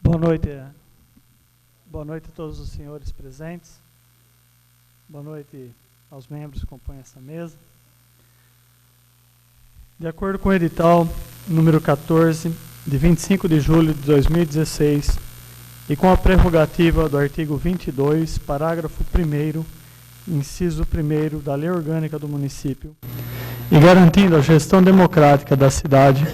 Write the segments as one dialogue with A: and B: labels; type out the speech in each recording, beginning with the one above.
A: Boa noite. Boa noite a todos os senhores presentes. Boa noite aos membros que compõem essa mesa. De acordo com o edital número 14, de 25 de julho de 2016, e com a prerrogativa do artigo 22, parágrafo 1º, inciso 1º da Lei Orgânica do Município, e garantindo a gestão democrática da cidade,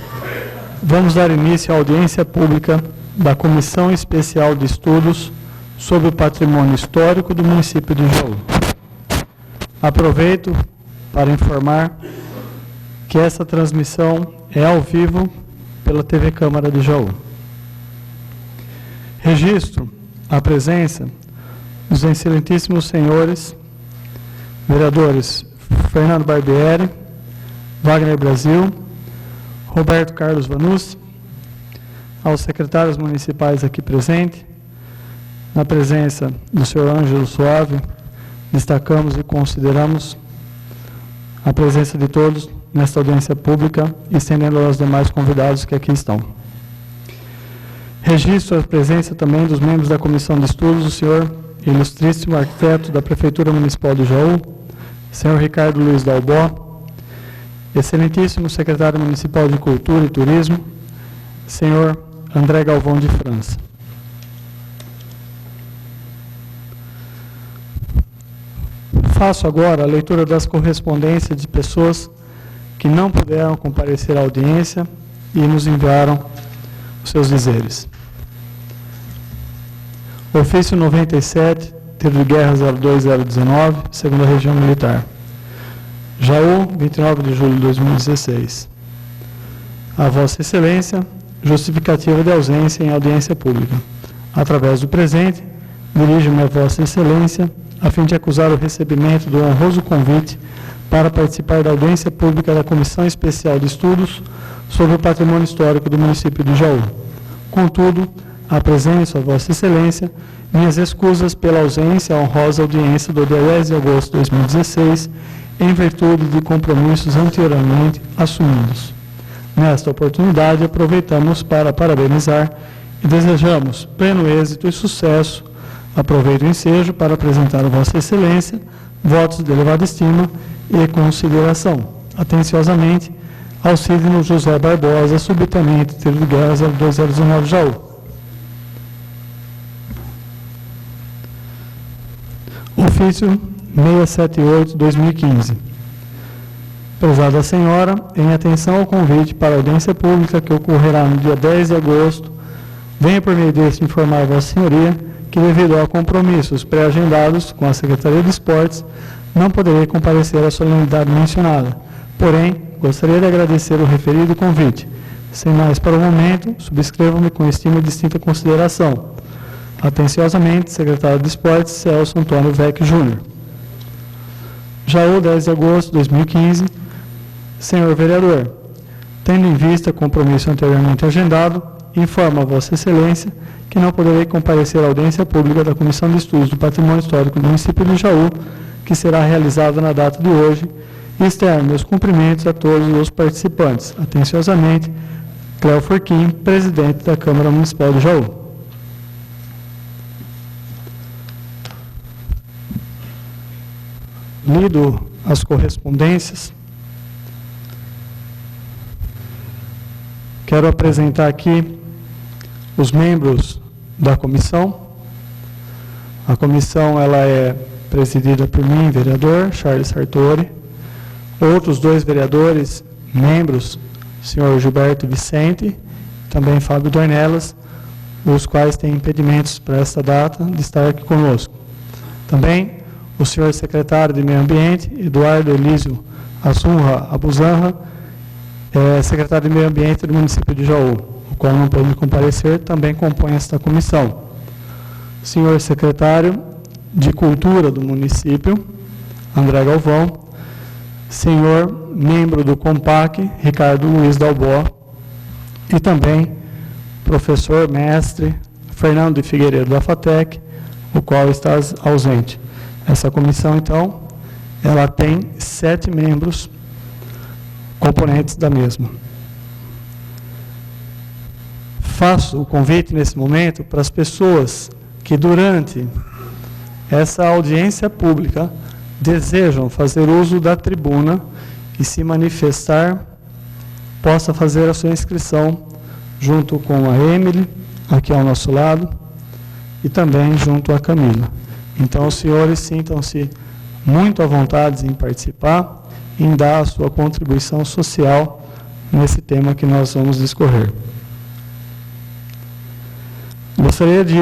A: vamos dar início à audiência pública da Comissão Especial de Estudos sobre o Patrimônio Histórico do município de Jaú. Aproveito para informar que essa transmissão é ao vivo pela TV Câmara de Jaú. Registro a presença dos excelentíssimos senhores vereadores Fernando Barbieri, Wagner Brasil, Roberto Carlos Vanucci, aos secretários municipais aqui presentes, na presença do senhor Ângelo Suave, destacamos e consideramos a presença de todos nesta audiência pública, estendendo aos demais convidados que aqui estão. Registro a presença também dos membros da Comissão de Estudos, o senhor ilustríssimo arquiteto da Prefeitura Municipal de Jaú, senhor Ricardo Luiz Dalbó, excelentíssimo secretário municipal de Cultura e Turismo, senhor André Galvão de França. Faço agora a leitura das correspondências de pessoas que não puderam comparecer à audiência e nos enviaram os seus dizeres. Ofício 97, tiro de guerra 02019, segunda região militar. Jaú, 29 de julho de 2016. A Vossa Excelência, justificativa de ausência em audiência pública. Através do presente, dirijo-me a Vossa Excelência a fim de acusar o recebimento do honroso convite para participar da audiência pública da Comissão Especial de Estudos sobre o Patrimônio Histórico do município de Jaú. Contudo, apresento a Vossa Excelência minhas escusas pela ausência à honrosa audiência do dia 10 de agosto de 2016, em virtude de compromissos anteriormente assumidos. Nesta oportunidade, aproveitamos para parabenizar e desejamos pleno êxito e sucesso. Aproveito o ensejo para apresentar a Vossa Excelência votos de elevada estima e consideração. Atenciosamente, Alcídino José Barbosa, subtenente, tiro de guerra 02019 Jaú. Ofício 678/2015. Prezada Senhora, em atenção ao convite para a audiência pública que ocorrerá no dia 10 de agosto, venho por meio deste informar a Vossa Senhoria que, devido a compromissos pré-agendados com a Secretaria de Esportes, não poderei comparecer à solenidade mencionada. Porém, gostaria de agradecer o referido convite. Sem mais para o momento, subscrevo-me com estima e distinta consideração. Atenciosamente, Secretário de Esportes, Celso Antônio Vec Júnior. Jaú, 10 de agosto de 2015. Senhor Vereador, tendo em vista compromisso anteriormente agendado, informo a Vossa Excelência que não poderei comparecer à audiência pública da Comissão de Estudos do Patrimônio Histórico do município de Jaú, que será realizada na data de hoje, e externo meus cumprimentos a todos os participantes. Atenciosamente, Cléo Forquim, presidente da Câmara Municipal de Jaú. Lido as correspondências, quero apresentar aqui os membros da comissão. A comissão ela é presidida por mim, vereador Charles Sartori, outros dois vereadores, membros, senhor Gilberto Vicente, também Fábio Dornelas, os quais têm impedimentos para esta data de estar aqui conosco. Também o senhor secretário de Meio Ambiente, Eduardo Elísio Assunra Abuzanra, secretário de Meio Ambiente do município de Jaú, o qual não pôde comparecer, também compõe esta comissão. Senhor secretário de Cultura do município, André Galvão, senhor membro do COMPAC, Ricardo Luiz Dalbó, e também professor mestre Fernando de Figueiredo da FATEC, o qual está ausente. Essa comissão, então, ela tem 7 membros componentes da mesma. faço o convite nesse momento para as pessoas que durante essa audiência pública desejam fazer uso da tribuna e se manifestar, possa fazer a sua inscrição junto com a Emily, aqui ao nosso lado, e também junto à Camila. Então, os senhores sintam-se muito à vontade em participar, em dar a sua contribuição social nesse tema que nós vamos discorrer. Gostaria de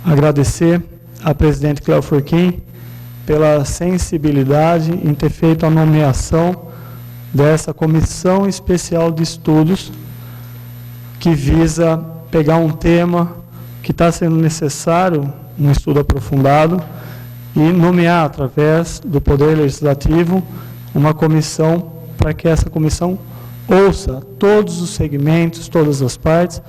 A: agradecer à presidente Cléo Forquim pela sensibilidade em ter feito a nomeação dessa comissão especial de estudos que visa pegar um tema que está sendo necessário, um estudo aprofundado, e nomear, através do Poder Legislativo, uma comissão para que essa comissão ouça todos os segmentos, todas as partes,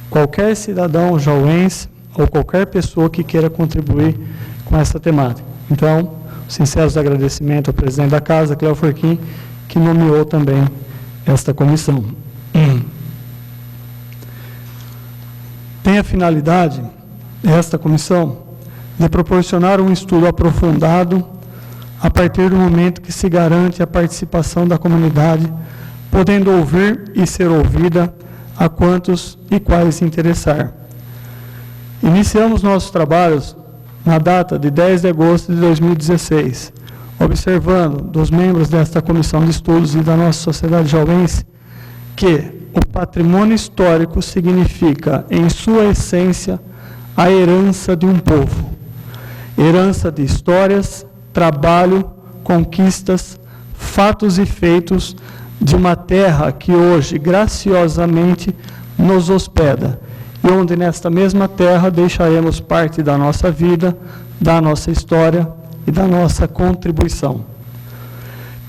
A: qualquer cidadão jauense ou qualquer pessoa que queira contribuir com essa temática. Então, sinceros agradecimentos ao presidente da Casa, Cléo Forquim, que nomeou também esta comissão. Tem a finalidade, esta comissão, de proporcionar um estudo aprofundado a partir do momento que se garante a participação da comunidade, podendo ouvir e ser ouvida a quantos e quais interessar. Iniciamos nossos trabalhos na data de 10 de agosto de 2016, observando dos membros desta comissão de estudos e da nossa sociedade jauense que o patrimônio histórico significa, em sua essência, a herança de um povo. Herança de histórias, trabalho, conquistas, fatos e feitos de uma terra que hoje, graciosamente, nos hospeda, e onde nesta mesma terra deixaremos parte da nossa vida, da nossa história e da nossa contribuição.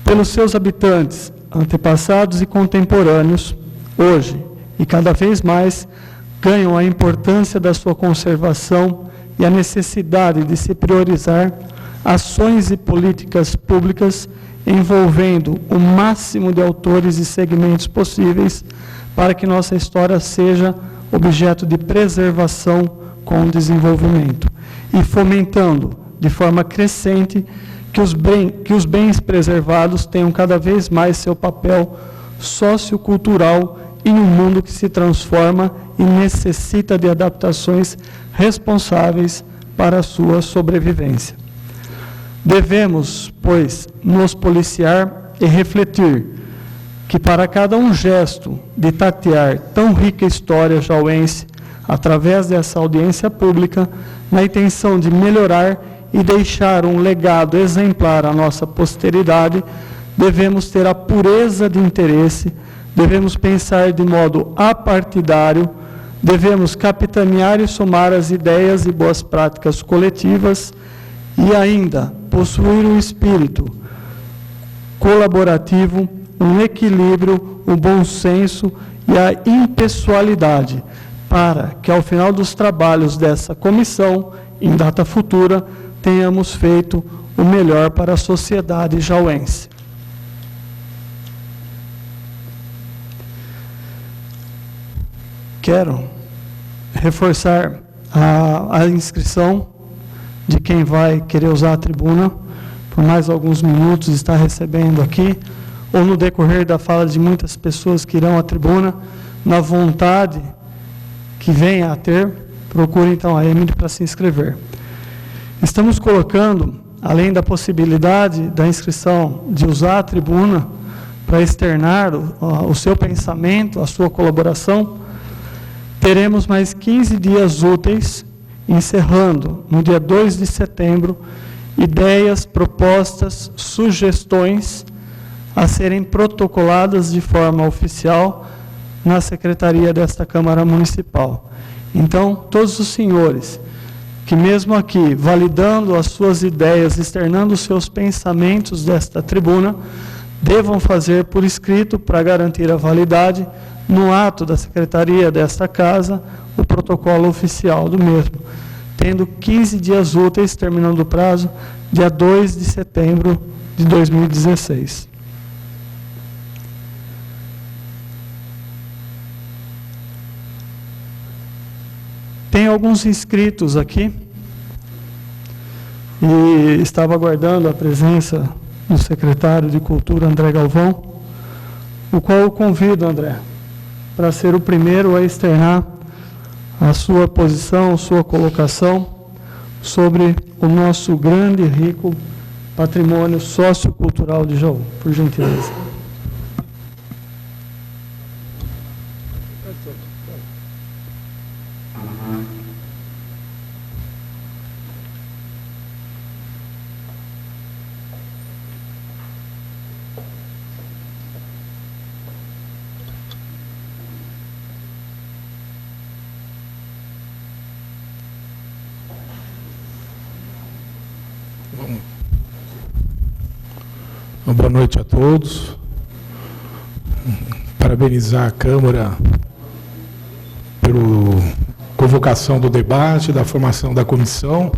A: Pelos seus habitantes, antepassados e contemporâneos, hoje e cada vez mais, ganham a importância da sua conservação e a necessidade de se priorizar ações e políticas públicas envolvendo o máximo de autores e segmentos possíveis para que nossa história seja objeto de preservação com o desenvolvimento e fomentando de forma crescente que os bens preservados tenham cada vez mais seu papel sociocultural em um mundo que se transforma e necessita de adaptações responsáveis para a sua sobrevivência. Devemos, pois, nos policiar e refletir que para cada um gesto de tatear tão rica história jauense, através dessa audiência pública, na intenção de melhorar e deixar um legado exemplar à nossa posteridade, devemos ter a pureza de interesse, devemos pensar de modo apartidário, devemos capitanear e somar as ideias e boas práticas coletivas e ainda possuir um espírito colaborativo, um equilíbrio, um bom senso e a impessoalidade, para que ao final dos trabalhos dessa comissão, em data futura, tenhamos feito o melhor para a sociedade jauense. Quero reforçar a inscrição de quem vai querer usar a tribuna, por mais alguns minutos está recebendo aqui, ou no decorrer da fala de muitas pessoas que irão à tribuna, na vontade que venha a ter, procure então a Emily para se inscrever. Estamos colocando, além da possibilidade da inscrição de usar a tribuna para externar o seu pensamento, a sua colaboração, teremos mais 15 dias úteis, encerrando no dia 2 de setembro, ideias, propostas, sugestões a serem protocoladas de forma oficial na secretaria desta Câmara Municipal. Então, todos os senhores que mesmo aqui, validando as suas ideias, externando os seus pensamentos desta tribuna, devam fazer por escrito, para garantir a validade, no ato da secretaria desta casa, o protocolo oficial do mesmo, tendo 15 dias úteis, terminando o prazo, dia 2 de setembro de 2016. Tem alguns inscritos aqui e estava aguardando a presença do secretário de Cultura, André Galvão, o qual eu convido, André, para ser o primeiro a externar a sua posição, sua colocação sobre o nosso grande e rico patrimônio sociocultural de Jaú. Por gentileza.
B: Boa noite a todos. Parabenizar a Câmara pela convocação do debate, da formação da comissão,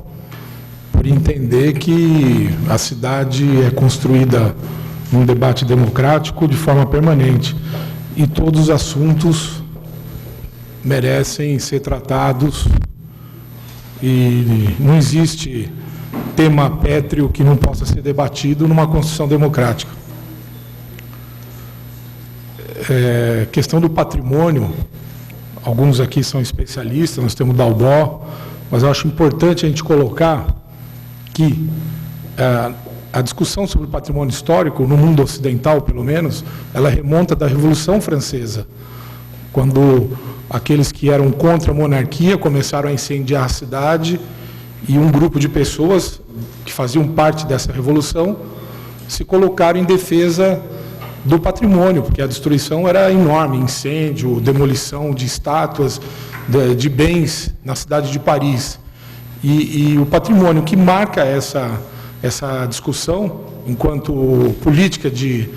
B: por entender que a cidade é construída num debate democrático de forma permanente e todos os assuntos merecem ser tratados e não existe tema pétreo que não possa ser debatido numa Constituição democrática. Questão do patrimônio, alguns aqui são especialistas, nós temos o Dalbó, mas eu acho importante a gente colocar que a discussão sobre o patrimônio histórico, no mundo ocidental, pelo menos, ela remonta da Revolução Francesa, quando aqueles que eram contra a monarquia começaram a incendiar a cidade e um grupo de pessoas que faziam parte dessa revolução se colocaram em defesa do patrimônio, porque a destruição era enorme, incêndio, demolição de estátuas, de bens na cidade de Paris. E o patrimônio que marca essa discussão, enquanto política de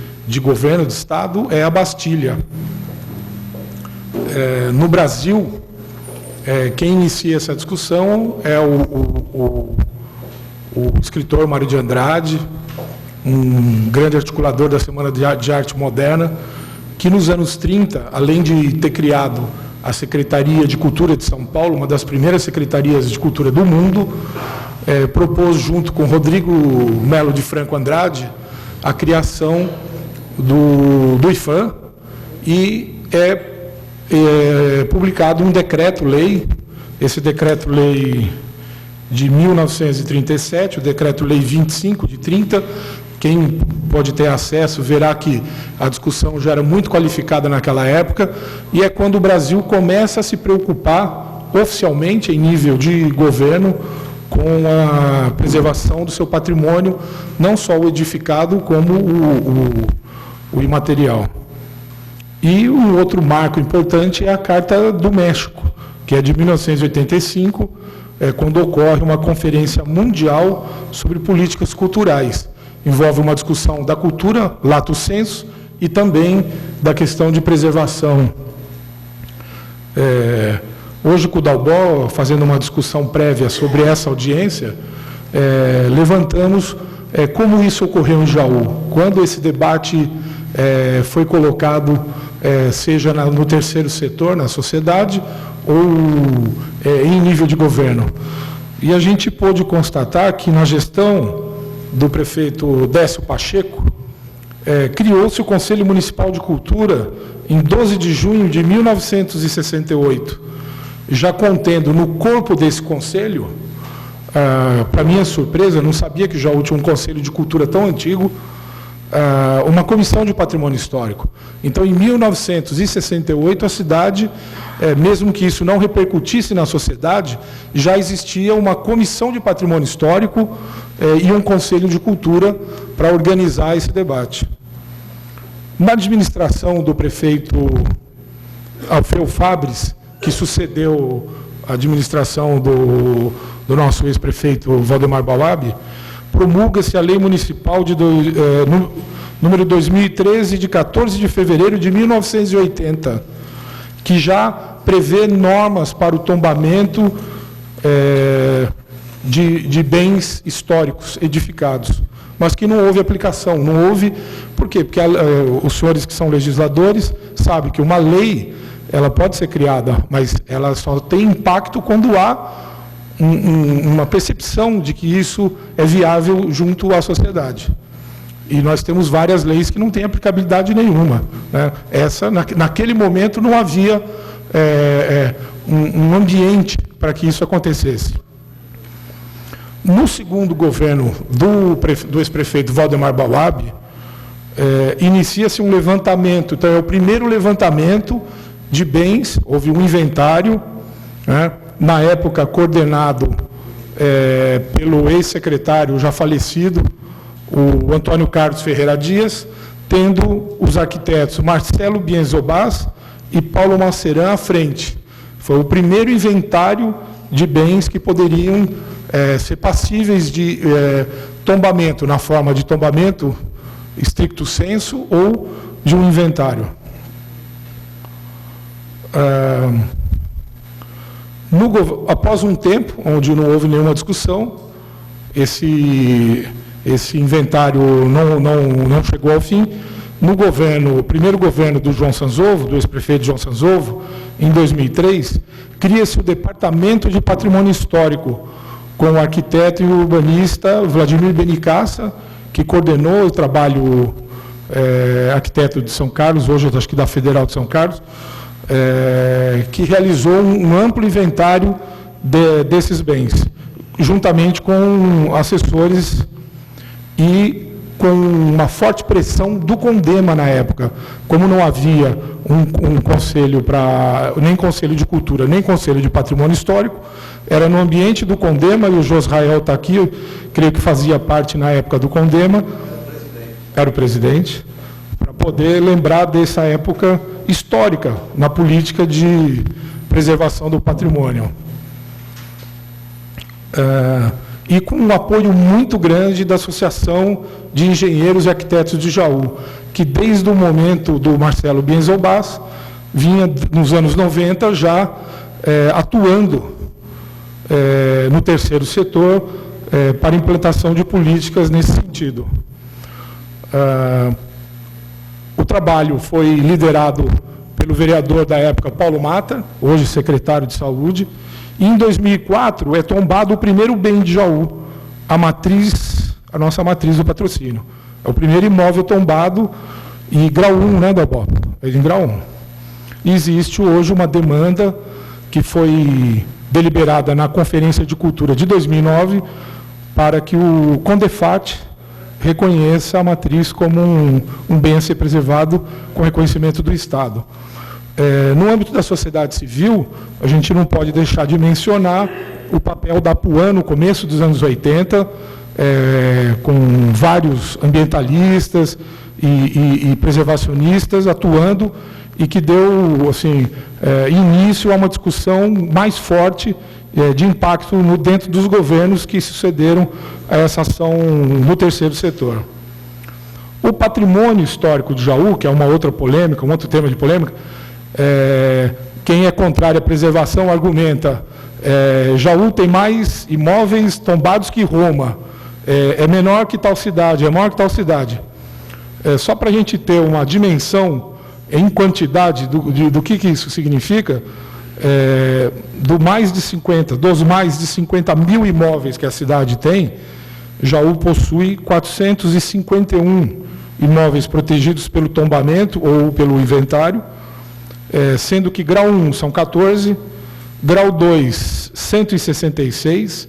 B: governo, de Estado, é a Bastilha. No Brasil, quem inicia essa discussão é o escritor Mário de Andrade, um grande articulador da Semana de Arte Moderna, que nos anos 30, além de ter criado a Secretaria de Cultura de São Paulo, uma das primeiras secretarias de cultura do mundo, propôs, junto com Rodrigo Melo de Franco Andrade, a criação do IPHAN, e publicado um decreto-lei, esse decreto-lei de 1937, o decreto-lei 25 de 30, quem pode ter acesso verá que a discussão já era muito qualificada naquela época, e é quando o Brasil começa a se preocupar oficialmente, em nível de governo, com a preservação do seu patrimônio, não só o edificado, como o imaterial. E um outro marco importante é a Carta do México, que é de 1985, quando ocorre uma conferência mundial sobre políticas culturais. Envolve uma discussão da cultura, lato sensu, e também da questão de preservação. Hoje, com o Dalbó, fazendo uma discussão prévia sobre essa audiência, levantamos como isso ocorreu em Jaú, quando esse debate foi colocado, seja no terceiro setor, na sociedade, ou em nível de governo. E a gente pôde constatar que, na gestão do prefeito Décio Pacheco, criou-se o Conselho Municipal de Cultura em 12 de junho de 1968, já contendo no corpo desse conselho, para minha surpresa, eu não sabia que Jaú tinha um Conselho de Cultura tão antigo, uma comissão de patrimônio histórico. Então, em 1968, a cidade, mesmo que isso não repercutisse na sociedade, já existia uma comissão de patrimônio histórico e um conselho de cultura para organizar esse debate. Na administração do prefeito Alfeu Fabres, que sucedeu a administração do nosso ex-prefeito Valdemar Bauab, promulga-se a Lei Municipal número 2013, de 14 de fevereiro de 1980, que já prevê normas para o tombamento de bens históricos edificados, mas que não houve aplicação. Não houve, por quê? Porque os senhores que são legisladores sabem que uma lei ela pode ser criada, mas ela só tem impacto quando há uma percepção de que isso é viável junto à sociedade. E nós temos várias leis que não têm aplicabilidade nenhuma, né? Naquele momento, não havia um ambiente para que isso acontecesse. No segundo governo do ex-prefeito Valdemar Bauab, inicia-se um levantamento. Então, é o primeiro levantamento de bens, houve um inventário, né, na época coordenado pelo ex-secretário já falecido, o Antônio Carlos Ferreira Dias, tendo os arquitetos Marcelo Bienzobas e Paulo Malceran à frente. Foi o primeiro inventário de bens que poderiam ser passíveis de tombamento, na forma de tombamento stricto sensu ou de um inventário. Após um tempo, onde não houve nenhuma discussão, esse inventário não chegou ao fim. No primeiro governo do João Sanzovo, do ex-prefeito João Sanzovo, em 2003, cria-se o Departamento de Patrimônio Histórico, com o arquiteto e urbanista Vladimir Benincasa, que coordenou o trabalho arquiteto de São Carlos, hoje acho que da Federal de São Carlos, que realizou um amplo inventário desses bens, juntamente com assessores e com uma forte pressão do CONDEMA na época. Como não havia um conselho nem conselho de cultura, nem conselho de patrimônio histórico, era no ambiente do CONDEMA, e o Josrael está aqui, eu creio que fazia parte na época do CONDEMA, era o presidente, para poder lembrar dessa época histórica na política de preservação do patrimônio. E com um apoio muito grande da Associação de Engenheiros e Arquitetos de Jaú, que desde o momento do Marcelo Bienzobas vinha, nos anos 90, já atuando no terceiro setor para implantação de políticas nesse sentido. O trabalho foi liderado pelo vereador da época, Paulo Mata, hoje secretário de Saúde, e em 2004 é tombado o primeiro bem de Jaú, a nossa matriz do patrocínio. É o primeiro imóvel tombado, e grau 1, né, Dalbó? É em grau 1. E existe hoje uma demanda que foi deliberada na Conferência de Cultura de 2009 para que o CONDEFAT reconheça a matriz como um bem a ser preservado com reconhecimento do Estado. No âmbito da sociedade civil, a gente não pode deixar de mencionar o papel da Apuã no começo dos anos 80, com vários ambientalistas e preservacionistas atuando, e que deu assim, início a uma discussão mais forte de impacto dentro dos governos que sucederam a essa ação no terceiro setor. O patrimônio histórico de Jaú, que é uma outra polêmica, um outro tema de polêmica, quem é contrário à preservação argumenta Jaú tem mais imóveis tombados que Roma, é menor que tal cidade, é maior que tal cidade. Só para a gente ter uma dimensão em quantidade do que isso significa, dos mais de 50 mil imóveis que a cidade tem, Jaú possui 451 imóveis protegidos pelo tombamento ou pelo inventário, sendo que grau 1 são 14, grau 2, 166,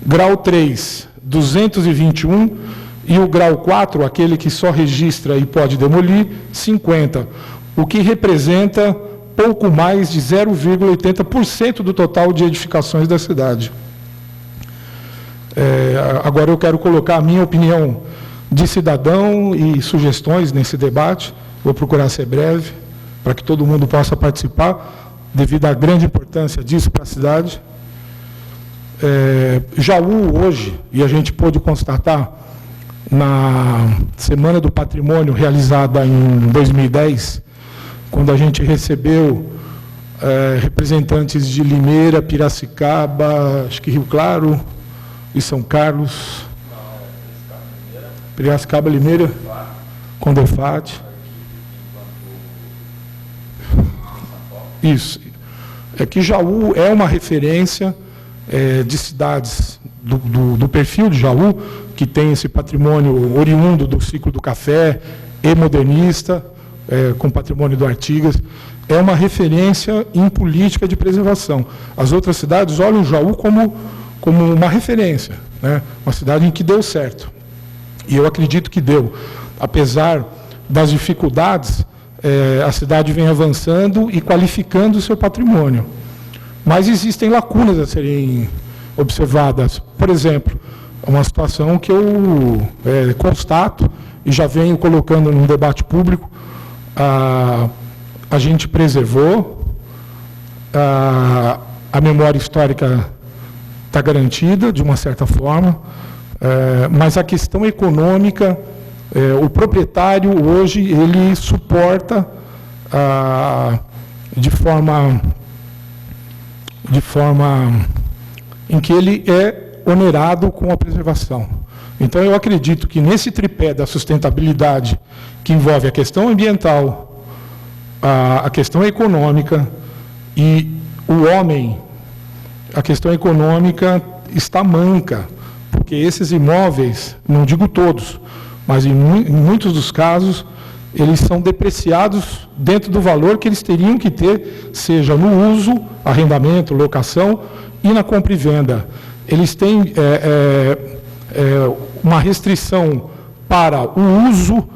B: grau 3, 221, e o grau 4, aquele que só registra e pode demolir, 50, o que representa pouco mais de 0,80% do total de edificações da cidade. Agora eu quero colocar a minha opinião de cidadão e sugestões nesse debate, vou procurar ser breve, para que todo mundo possa participar, devido à grande importância disso para a cidade. Jaú, hoje, e a gente pôde constatar, na Semana do Patrimônio, realizada em 2010, quando a gente recebeu representantes de Limeira, Piracicaba, acho que Rio Claro e São Carlos, Piracicaba, Limeira, CONDEFAT, Isso. É que Jaú é uma referência de cidades do perfil de Jaú, que tem esse patrimônio oriundo do ciclo do café e modernista, com patrimônio do Artigas. É uma referência em política de preservação. As outras cidades olham Jaú como uma referência, né? Uma cidade em que deu certo. E eu acredito que deu. Apesar das dificuldades, a cidade vem avançando e qualificando o seu patrimônio. Mas existem lacunas a serem observadas. Por exemplo, uma situação que eu constato e já venho colocando no debate público: a gente preservou, a memória histórica está garantida, de uma certa forma, mas a questão econômica, o proprietário hoje, ele suporta de forma em que ele é onerado com a preservação. Então, eu acredito que nesse tripé da sustentabilidade, que envolve a questão ambiental, a questão econômica e o homem, a questão econômica está manca, porque esses imóveis, não digo todos, mas em muitos dos casos, eles são depreciados dentro do valor que eles teriam que ter, seja no uso, arrendamento, locação e na compra e venda. Eles têm uma restrição para o uso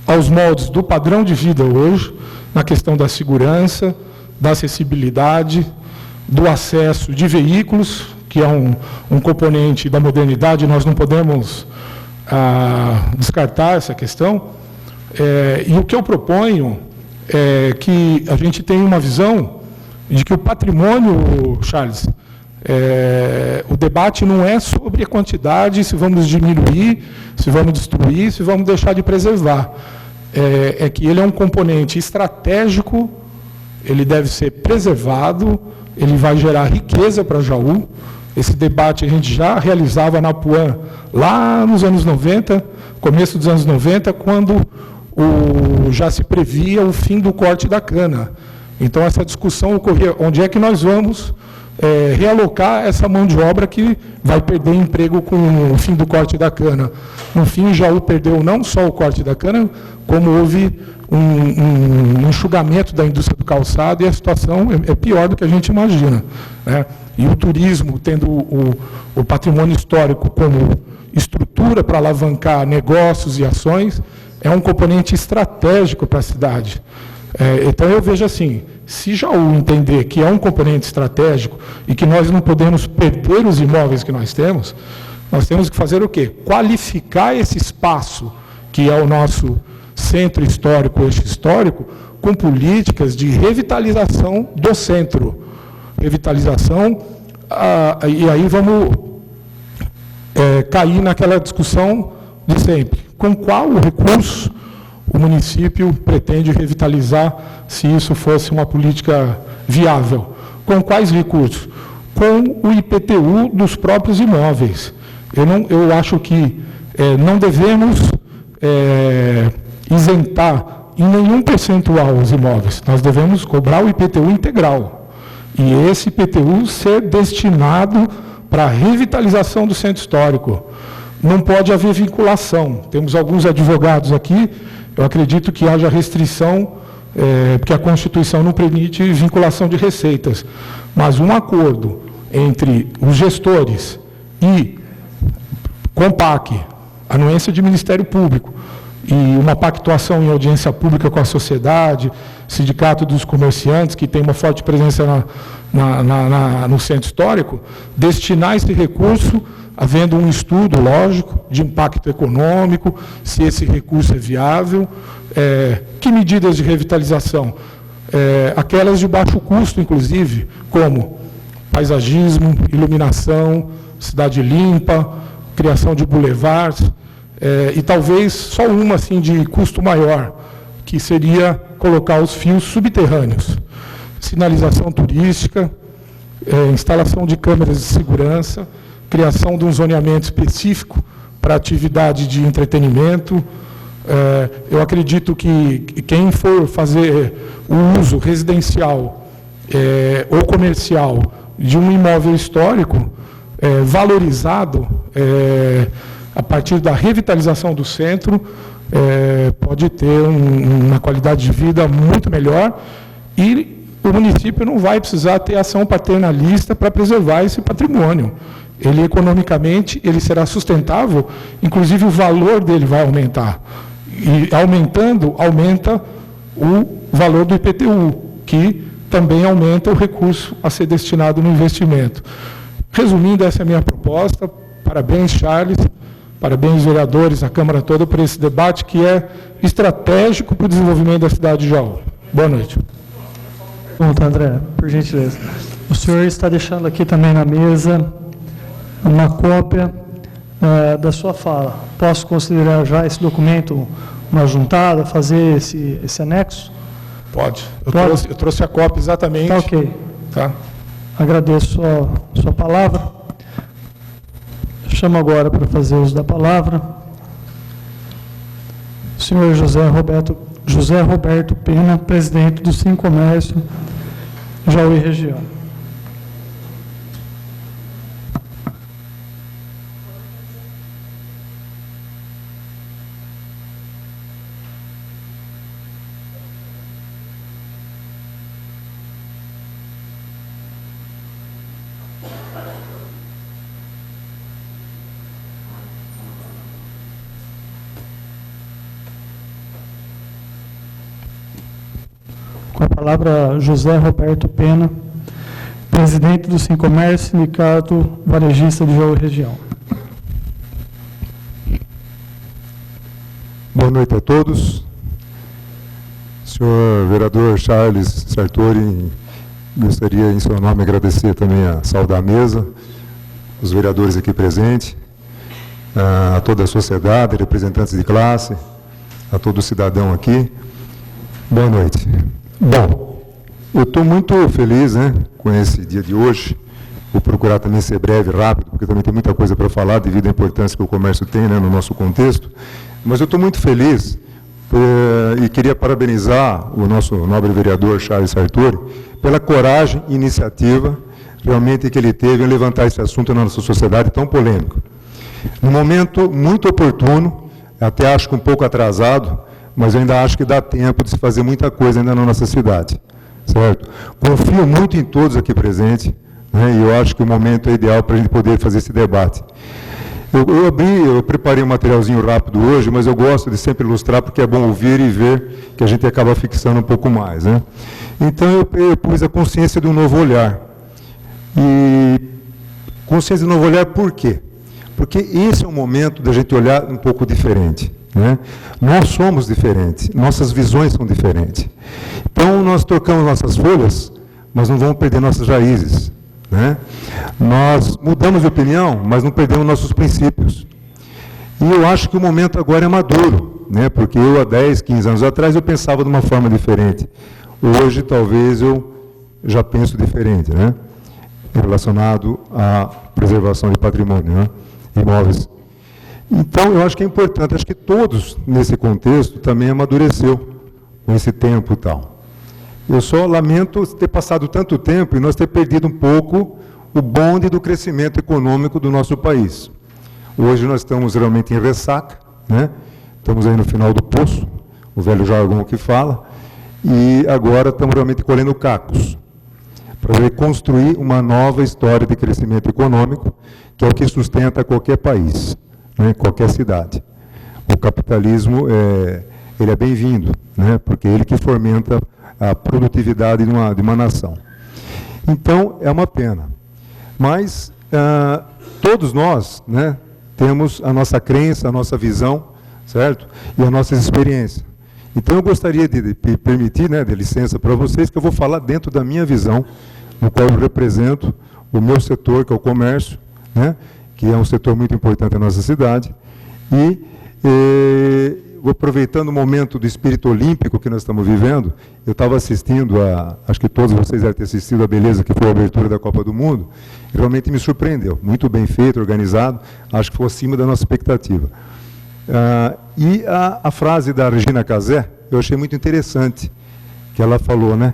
B: aos moldes do padrão de vida hoje, na questão da segurança, da acessibilidade, do acesso de veículos, que é um componente da modernidade, nós não podemos descartar essa questão. E o que eu proponho é que a gente tenha uma visão de que o patrimônio, Charles, o debate não é sobre a quantidade, se vamos diminuir, se vamos destruir, se vamos deixar de preservar. É que ele é um componente estratégico, ele deve ser preservado, ele vai gerar riqueza para Jaú. Esse debate a gente já realizava na Apuã lá nos anos 90, começo dos anos 90, quando já se previa o fim do corte da cana. Então, essa discussão ocorria, onde é que nós vamos realocar essa mão de obra que vai perder emprego com o fim do corte da cana. No fim, Jaú perdeu não só o corte da cana, como houve um enxugamento da indústria do calçado, e a situação é pior do que a gente imagina, né? E o turismo, tendo o patrimônio histórico como estrutura para alavancar negócios e ações, é um componente estratégico para a cidade. Então, eu vejo assim, se Jaú entender que é um componente estratégico e que nós não podemos perder os imóveis que nós temos que fazer o quê? Qualificar esse espaço, que é o nosso centro histórico, eixo histórico, com políticas de revitalização do centro. Revitalização, e aí vamos cair naquela discussão de sempre. Com qual recurso o município pretende revitalizar, se isso fosse uma política viável? Com quais recursos? Com o IPTU dos próprios imóveis. Eu acho que não devemos isentar em nenhum percentual os imóveis. Nós devemos cobrar o IPTU integral. E esse IPTU ser destinado para a revitalização do centro histórico. Não pode haver vinculação. Temos alguns advogados aqui, eu acredito que haja restrição, porque a Constituição não permite vinculação de receitas. Mas um acordo entre os gestores e COMPAC, anuência de Ministério Público, e uma pactuação em audiência pública com a sociedade, Sindicato dos Comerciantes, que tem uma forte presença no centro histórico, destinar esse recurso, havendo um estudo, lógico, de impacto econômico, se esse recurso é viável, que medidas de revitalização? Aquelas de baixo custo, inclusive, como paisagismo, iluminação, cidade limpa, criação de bulevares, e talvez só uma assim, de custo maior, que seria colocar os fios subterrâneos, sinalização turística, instalação de câmeras de segurança, criação de um zoneamento específico para atividade de entretenimento, Eu acredito que quem for fazer o uso residencial ou comercial de um imóvel histórico valorizado a partir da revitalização do centro, pode ter uma qualidade de vida muito melhor e o município não vai precisar ter ação paternalista para preservar esse patrimônio. Ele, economicamente, ele será sustentável, inclusive o valor dele vai aumentar. E aumentando, aumenta o valor do IPTU, que também aumenta o recurso a ser destinado no investimento. Resumindo, essa é a minha proposta. Parabéns, Charles. Parabéns, vereadores, a Câmara toda, por esse debate que é estratégico para o desenvolvimento da cidade de Jaú. Boa noite.
A: Pergunta, André, por gentileza. O senhor está deixando aqui também na mesa uma cópia da sua fala. Posso considerar já esse documento uma juntada, fazer esse anexo?
B: Pode. Eu trouxe a cópia exatamente.
A: Tá ok.
B: Tá.
A: Agradeço a sua palavra. Chamo agora para fazer uso da palavra o senhor José Roberto Pena, presidente do Sincomércio, Jaú e região. Com a palavra, José Roberto Pena, presidente do Sincomércio, Sindicato Varejista de Jaú e região.
C: Boa noite a todos. Senhor vereador Charles Sartori, gostaria, em seu nome, agradecer também a saudar a mesa, os vereadores aqui presentes, a toda a sociedade, representantes de classe, a todo cidadão aqui. Boa noite. Bom, eu estou muito feliz, né, com esse dia de hoje. Vou procurar também ser breve, rápido, porque também tem muita coisa para falar devido à importância que o comércio tem, né, no nosso contexto. Mas eu estou muito feliz e queria parabenizar o nosso nobre vereador Charles Sartori pela coragem e iniciativa realmente que ele teve em levantar esse assunto na nossa sociedade tão polêmico. Num momento muito oportuno, até acho que um pouco atrasado, mas eu ainda acho que dá tempo de se fazer muita coisa ainda na nossa cidade, certo? Confio muito em todos aqui presentes, né, e eu acho que o momento é ideal para a gente poder fazer esse debate. Eu preparei um materialzinho rápido hoje, mas eu gosto de sempre ilustrar, porque é bom ouvir e ver que a gente acaba fixando um pouco mais, né? Então, eu pus a consciência de um novo olhar. E consciência de um novo olhar por quê? Porque esse é um momento da gente olhar um pouco diferente. Né? Nós somos diferentes, nossas visões são diferentes. Então, nós trocamos nossas folhas, mas não vamos perder nossas raízes. Né? Nós mudamos de opinião, mas não perdemos nossos princípios. E eu acho que o momento agora é maduro, né? Porque eu, há 10, 15 anos atrás, eu pensava de uma forma diferente. Hoje, talvez, eu já penso diferente, né? Relacionado à preservação de patrimônio, né? Imóveis. Então, eu acho que é importante, acho que todos, nesse contexto, também amadureceu com esse tempo e tal. Eu só lamento ter passado tanto tempo e nós ter perdido um pouco o bonde do crescimento econômico do nosso país. Hoje nós estamos realmente em ressaca, né? Estamos aí no final do poço, o velho jargão que fala, e agora estamos realmente colhendo cacos, para reconstruir uma nova história de crescimento econômico, que é o que sustenta qualquer país. Né, qualquer cidade. O capitalismo ele é bem-vindo, né, porque é ele que fomenta a produtividade de uma nação. Então, é uma pena. Mas todos nós, né, temos a nossa crença, a nossa visão, certo? E as nossas experiências. Então, eu gostaria de permitir, né, de licença para vocês, que eu vou falar dentro da minha visão, no qual eu represento o meu setor, que é o comércio, né, que é um setor muito importante na nossa cidade, e aproveitando o momento do espírito olímpico que nós estamos vivendo, eu estava assistindo, acho que todos vocês devem ter assistido a beleza que foi a abertura da Copa do Mundo, e realmente me surpreendeu, muito bem feito, organizado, acho que foi acima da nossa expectativa. E a frase da Regina Casé, eu achei muito interessante, que ela falou, né?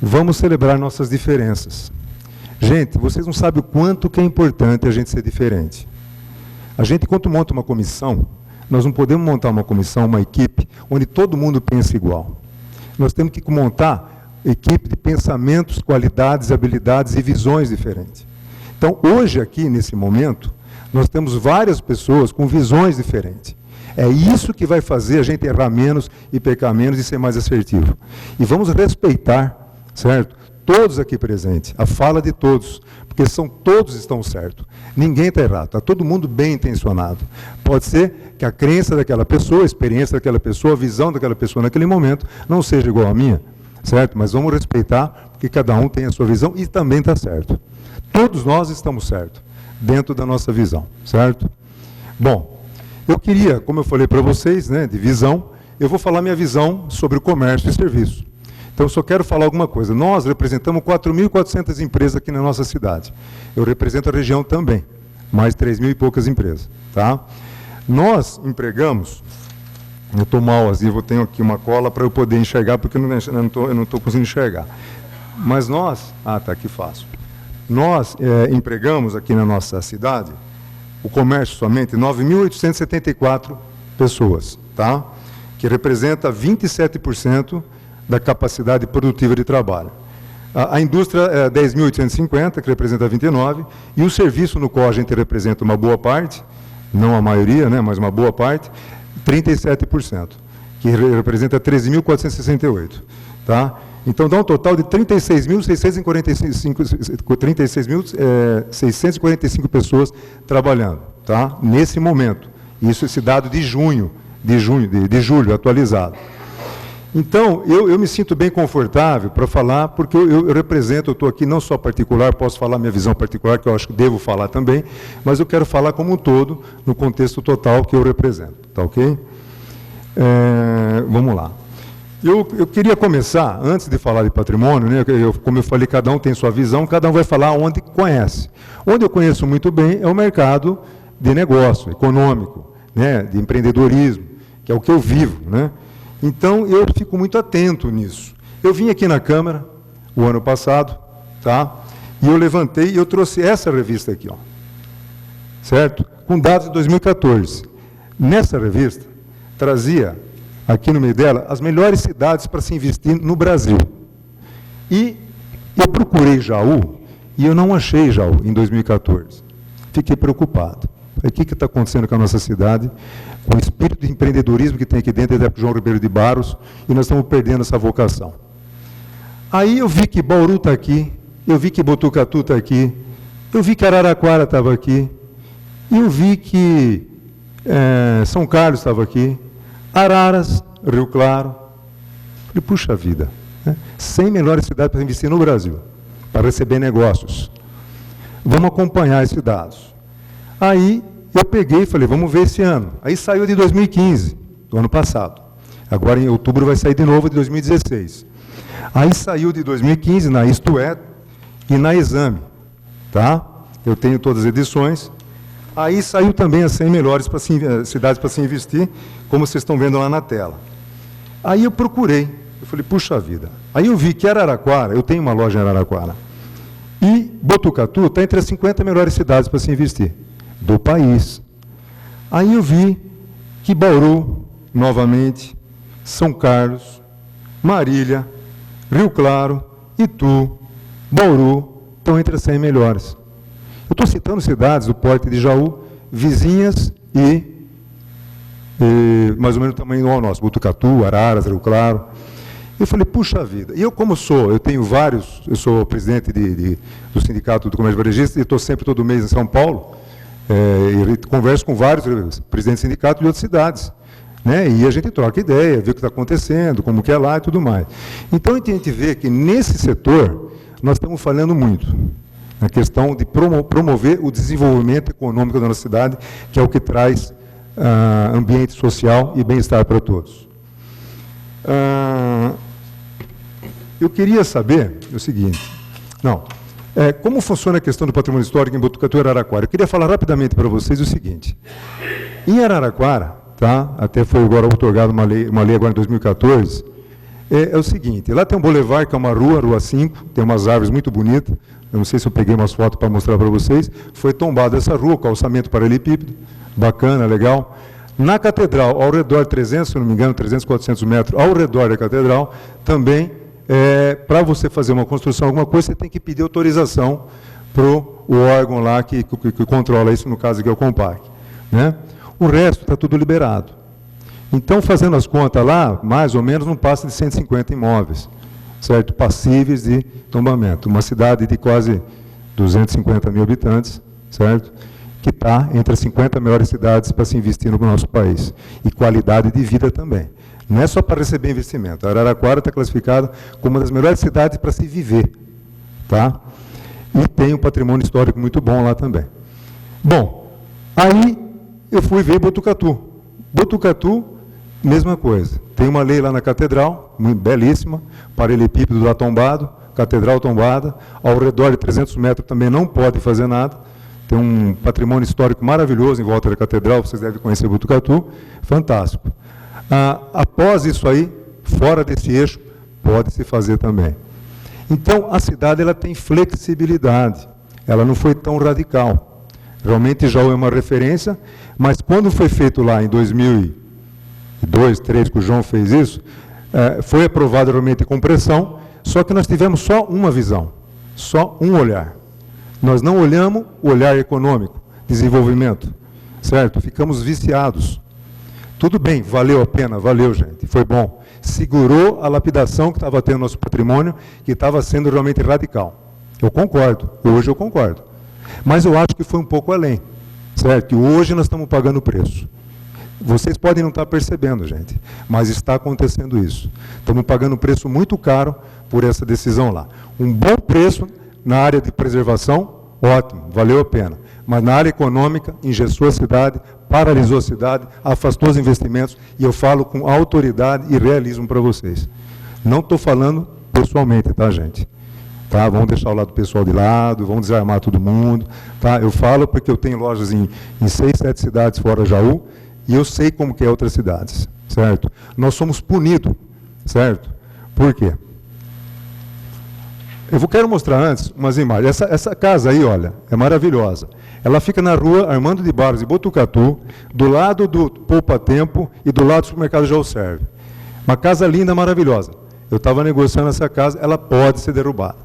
C: Vamos celebrar nossas diferenças. Gente, vocês não sabem o quanto que é importante a gente ser diferente. A gente, quando monta uma comissão, nós não podemos montar uma comissão, uma equipe, onde todo mundo pensa igual. Nós temos que montar equipe de pensamentos, qualidades, habilidades e visões diferentes. Então, hoje aqui, nesse momento, nós temos várias pessoas com visões diferentes. É isso que vai fazer a gente errar menos e pecar menos e ser mais assertivo. E vamos respeitar, certo? Todos aqui presentes, a fala de todos, porque todos estão certos. Ninguém está errado, está todo mundo bem intencionado. Pode ser que a crença daquela pessoa, a experiência daquela pessoa, a visão daquela pessoa naquele momento não seja igual à minha, certo? Mas vamos respeitar, porque cada um tem a sua visão e também está certo. Todos nós estamos certos, dentro da nossa visão, certo? Bom, eu queria, como eu falei para vocês, né, de visão, eu vou falar minha visão sobre o comércio e serviço. Então, eu só quero falar alguma coisa. Nós representamos 4.400 empresas aqui na nossa cidade. Eu represento a região também, mais 3.000 e poucas empresas. Tá? Nós empregamos, eu estou mal assim, eu tenho aqui uma cola para eu poder enxergar, porque eu não estou conseguindo enxergar. Mas nós, tá aqui fácil. Nós empregamos aqui na nossa cidade, o comércio somente, 9.874 pessoas, tá? Que representa 27% da capacidade produtiva de trabalho. A indústria é 10.850, que representa 29%, e o serviço no qual a gente representa uma boa parte, não a maioria, né, mas uma boa parte, 37%, que representa 13.468. Tá? Então, dá um total de 36.645 pessoas trabalhando, tá? Nesse momento. Isso, esse dado de julho, atualizado. Então, eu me sinto bem confortável para falar, porque eu represento, eu estou aqui não só particular, posso falar minha visão particular, que eu acho que devo falar também, mas eu quero falar como um todo, no contexto total que eu represento, tá ok? Vamos lá. Eu queria começar, antes de falar de patrimônio, né, como eu falei, cada um tem sua visão, cada um vai falar onde conhece. Onde eu conheço muito bem é o mercado de negócio, econômico, né, de empreendedorismo, que é o que eu vivo, né? Então, eu fico muito atento nisso. Eu vim aqui na Câmara, o ano passado, tá? E eu levantei e eu trouxe essa revista aqui, ó, certo? Com dados de 2014. Nessa revista, trazia, aqui no meio dela, as melhores cidades para se investir no Brasil. E eu procurei Jaú, e eu não achei Jaú em 2014. Fiquei preocupado. O que está acontecendo com a nossa cidade? Com o espírito de empreendedorismo que tem aqui dentro, da João Ribeiro de Barros, e nós estamos perdendo essa vocação. Aí eu vi que Bauru está aqui, eu vi que Botucatu está aqui, eu vi que Araraquara estava aqui, e eu vi que São Carlos estava aqui, Araras, Rio Claro. Falei, puxa vida, né? 100 melhores cidades para investir no Brasil, para receber negócios. Vamos acompanhar esses dados. Aí eu peguei e falei, vamos ver esse ano. Aí saiu de 2015, do ano passado. Agora em outubro vai sair de novo de 2016. Aí saiu de 2015 na Isto É e na Exame. Tá? Eu tenho todas as edições. Aí saiu também as 100 melhores cidades para se investir, como vocês estão vendo lá na tela. Aí eu procurei, eu falei, puxa vida. Aí eu vi que Araraquara, eu tenho uma loja em Araraquara, e Botucatu está entre as 50 melhores cidades para se investir do país. Aí eu vi que Bauru, novamente, São Carlos, Marília, Rio Claro, Itu, Bauru, estão entre as 100 melhores. Eu estou citando cidades do porte de Jaú, vizinhas e mais ou menos o tamanho ao nosso, Botucatu, Araras, Rio Claro. Eu falei, puxa vida, e eu como eu tenho vários, eu sou presidente do Sindicato do Comércio Varejista e estou sempre todo mês em São Paulo, e converso com vários presidentes de sindicato de outras cidades, né? E a gente troca ideia, vê o que está acontecendo, como que é lá e tudo mais. Então, a gente vê que nesse setor, nós estamos falhando muito, na questão de promover o desenvolvimento econômico da nossa cidade, que é o que traz ambiente social e bem-estar para todos. Eu queria saber o seguinte, como funciona a questão do patrimônio histórico em Botucatu e Araraquara? Eu queria falar rapidamente para vocês o seguinte, em Araraquara, tá? Até foi agora outorgada uma lei agora em 2014, é o seguinte, lá tem um boulevard, que é uma rua 5, tem umas árvores muito bonitas, eu não sei se eu peguei umas fotos para mostrar para vocês, foi tombada essa rua, calçamento paralelepípedo, bacana, legal. Na catedral, ao redor de 300, se não me engano, 300, 400 metros, ao redor da catedral, também, para você fazer uma construção, alguma coisa, você tem que pedir autorização para o órgão lá que controla isso, no caso aqui é o Compac, né? O resto está tudo liberado. Então, fazendo as contas lá, mais ou menos não passa de 150 imóveis, certo? Passíveis de tombamento. Uma cidade de quase 250 mil habitantes, certo? Que está entre as 50 melhores cidades para se investir no nosso país. E qualidade de vida também. Não é só para receber investimento. A Araraquara está classificada como uma das melhores cidades para se viver, tá? E tem um patrimônio histórico muito bom lá também. Bom, aí eu fui ver Botucatu. Botucatu, mesma coisa. Tem uma lei lá na catedral, muito belíssima, paralelepípedo lá tombado, catedral tombada, ao redor de 300 metros também não pode fazer nada. Tem um patrimônio histórico maravilhoso em volta da catedral, vocês devem conhecer Botucatu, fantástico. Após isso aí, fora desse eixo, pode-se fazer também. Então, a cidade ela tem flexibilidade, ela não foi tão radical. Realmente Jaú é uma referência, mas quando foi feito lá em 2002, 2003, que o João fez isso, foi aprovado realmente com pressão, só que nós tivemos só uma visão, só um olhar. Nós não olhamos o olhar econômico, desenvolvimento, certo? Ficamos viciados. Tudo bem, valeu a pena, valeu, gente, foi bom. Segurou a lapidação que estava tendo no nosso patrimônio, que estava sendo realmente radical. Eu concordo, hoje eu concordo. Mas eu acho que foi um pouco além, certo? E hoje nós estamos pagando o preço. Vocês podem não estar percebendo, gente, mas está acontecendo isso. Estamos pagando um preço muito caro por essa decisão lá. Um bom preço na área de preservação, ótimo, valeu a pena. Mas na área econômica, engessou a cidade, paralisou a cidade, afastou os investimentos, e eu falo com autoridade e realismo para vocês. Não estou falando pessoalmente, tá, gente? Tá? Vamos deixar o lado pessoal de lado, vamos desarmar todo mundo. Tá? Eu falo porque eu tenho lojas em 6, 7 cidades fora Jaú, e eu sei como que é outras cidades, certo? Nós somos punidos, certo? Por quê? Quero mostrar antes umas imagens. Essa casa aí, olha, é maravilhosa. Ela fica na rua Armando de Barros e Botucatu, do lado do Poupa Tempo e do lado do supermercado Jaú Serve. Uma casa linda, maravilhosa. Eu estava negociando essa casa, ela pode ser derrubada.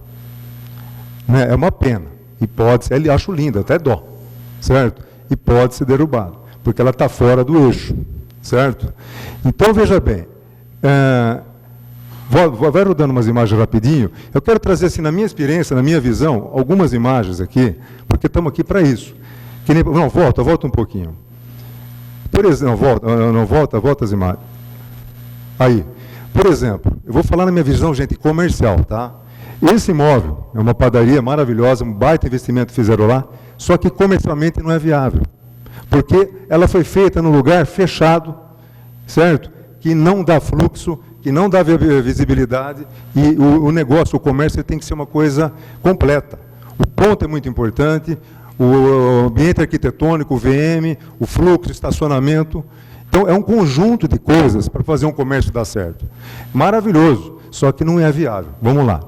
C: Né? É uma pena. E pode ser, acho linda, até dó. Certo? E pode ser derrubada, porque ela está fora do eixo. Certo? Então, veja bem. Vai rodando umas imagens rapidinho. Eu quero trazer, assim, na minha experiência, na minha visão, algumas imagens aqui, porque estamos aqui para isso. Não, volta um pouquinho. Por exemplo, volta as imagens. Aí, por exemplo, eu vou falar na minha visão, gente, comercial, tá? Esse imóvel é uma padaria maravilhosa, um baita investimento que fizeram lá, só que comercialmente não é viável. Porque ela foi feita num lugar fechado, certo? Que não dá fluxo, que não dá visibilidade, e o negócio, o comércio, tem que ser uma coisa completa. O ponto é muito importante, o ambiente arquitetônico, o VM, o fluxo, o estacionamento. Então, é um conjunto de coisas para fazer um comércio dar certo. Maravilhoso, só que não é viável. Vamos lá.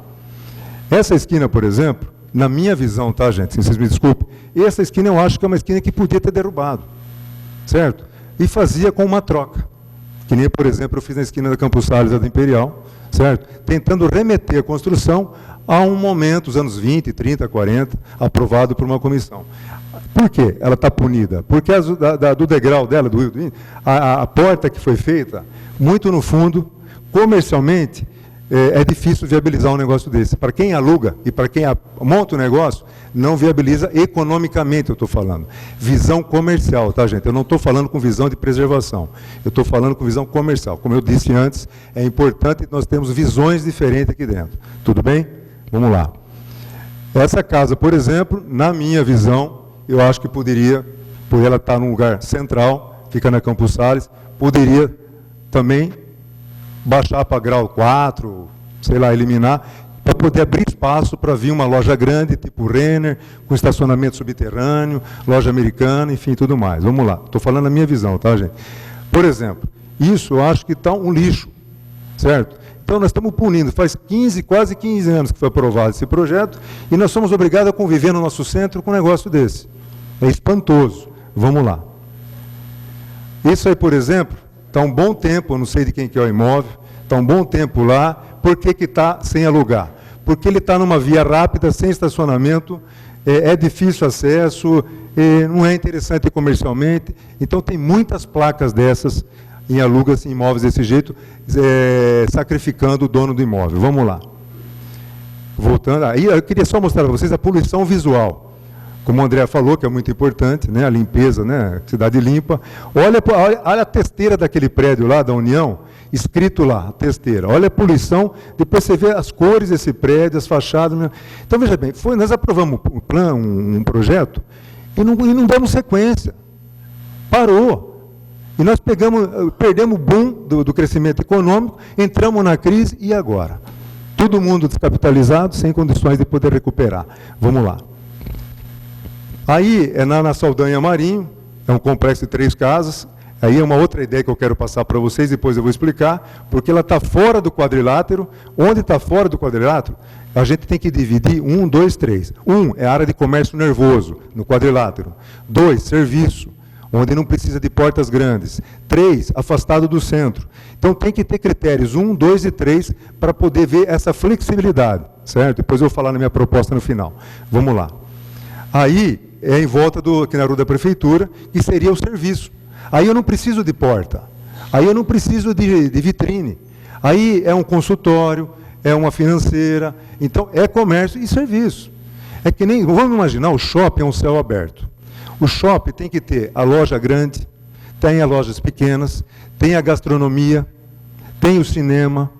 C: Essa esquina, por exemplo, na minha visão, tá, gente? Vocês me desculpem. Essa esquina eu acho que é uma esquina que podia ter derrubado, certo? E fazia com uma troca. Que nem, por exemplo, eu fiz na esquina da Campos Salles, da Imperial, certo? Tentando remeter a construção a um momento, os anos 20, 30, 40, aprovado por uma comissão. Por quê? Ela está punida? Porque do degrau dela, do Rio do Índio, a porta que foi feita, muito no fundo, comercialmente, é difícil viabilizar um negócio desse. Para quem aluga e para quem monta o negócio, não viabiliza economicamente, eu estou falando. Visão comercial, tá, gente? Eu não estou falando com visão de preservação. Eu estou falando com visão comercial. Como eu disse antes, é importante que nós temos visões diferentes aqui dentro. Tudo bem? Vamos lá. Essa casa, por exemplo, na minha visão, eu acho que poderia, por ela estar num lugar central, fica na Campos Salles, poderia também baixar para grau 4, sei lá, eliminar, para poder abrir espaço para vir uma loja grande, tipo Renner, com estacionamento subterrâneo, loja americana, enfim, tudo mais. Vamos lá, estou falando a minha visão, tá, gente? Por exemplo, isso eu acho que está um lixo, certo? Então nós estamos punindo, faz quase 15 anos que foi aprovado esse projeto, e nós somos obrigados a conviver no nosso centro com um negócio desse. É espantoso. Vamos lá. Isso aí, por exemplo, está um bom tempo, eu não sei de quem que é o imóvel, está um bom tempo lá. Por que está sem alugar? Porque ele está numa via rápida, sem estacionamento, é difícil acesso, não é interessante comercialmente, então tem muitas placas dessas em alugas em imóveis desse jeito, sacrificando o dono do imóvel. Vamos lá. Voltando, aí eu queria só mostrar para vocês a poluição visual. Como o André falou, que é muito importante, né, a limpeza, né, cidade limpa. Olha a testeira daquele prédio lá, da União, escrito lá, testeira. Olha a poluição, depois você vê as cores desse prédio, as fachadas. Né? Então, veja bem, nós aprovamos um projeto e não damos sequência. Parou. E nós perdemos o boom do crescimento econômico, entramos na crise, e agora? Todo mundo descapitalizado, sem condições de poder recuperar. Vamos lá. Aí, é na Saldanha Marinho, é um complexo de 3 casas, aí é uma outra ideia que eu quero passar para vocês, depois eu vou explicar, porque ela está fora do quadrilátero. Onde está fora do quadrilátero, a gente tem que dividir 1, 2, 3. 1 é a área de comércio nervoso, no quadrilátero. 2, serviço, onde não precisa de portas grandes. 3, afastado do centro. Então tem que ter critérios 1, 2 e 3 para poder ver essa flexibilidade, certo? Depois eu vou falar na minha proposta no final. Vamos lá. Aí, é em volta aqui na rua da prefeitura, que seria o serviço. Aí eu não preciso de porta, aí eu não preciso de vitrine, aí é um consultório, é uma financeira, então é comércio e serviço. É que nem, vamos imaginar, o shopping é um céu aberto. O shopping tem que ter a loja grande, tem as lojas pequenas, tem a gastronomia, tem o cinema.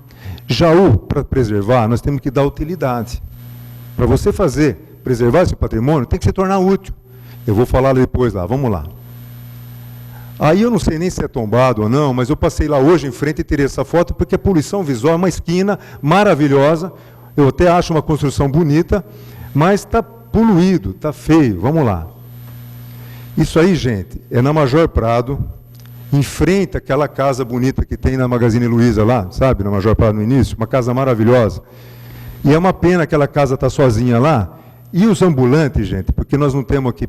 C: Jaú, para preservar, nós temos que dar utilidade. Para você preservar esse patrimônio, tem que se tornar útil. Eu vou falar depois lá, vamos lá. Aí eu não sei nem se é tombado ou não, mas eu passei lá hoje em frente e tirei essa foto, porque a poluição visual é uma esquina maravilhosa, eu até acho uma construção bonita, mas está poluído, está feio, vamos lá. Isso aí, gente, é na Major Prado, em frente àquela casa bonita que tem na Magazine Luiza lá, sabe, na Major Prado no início, uma casa maravilhosa. E é uma pena aquela casa estar sozinha lá. E os ambulantes, gente, porque nós não temos aqui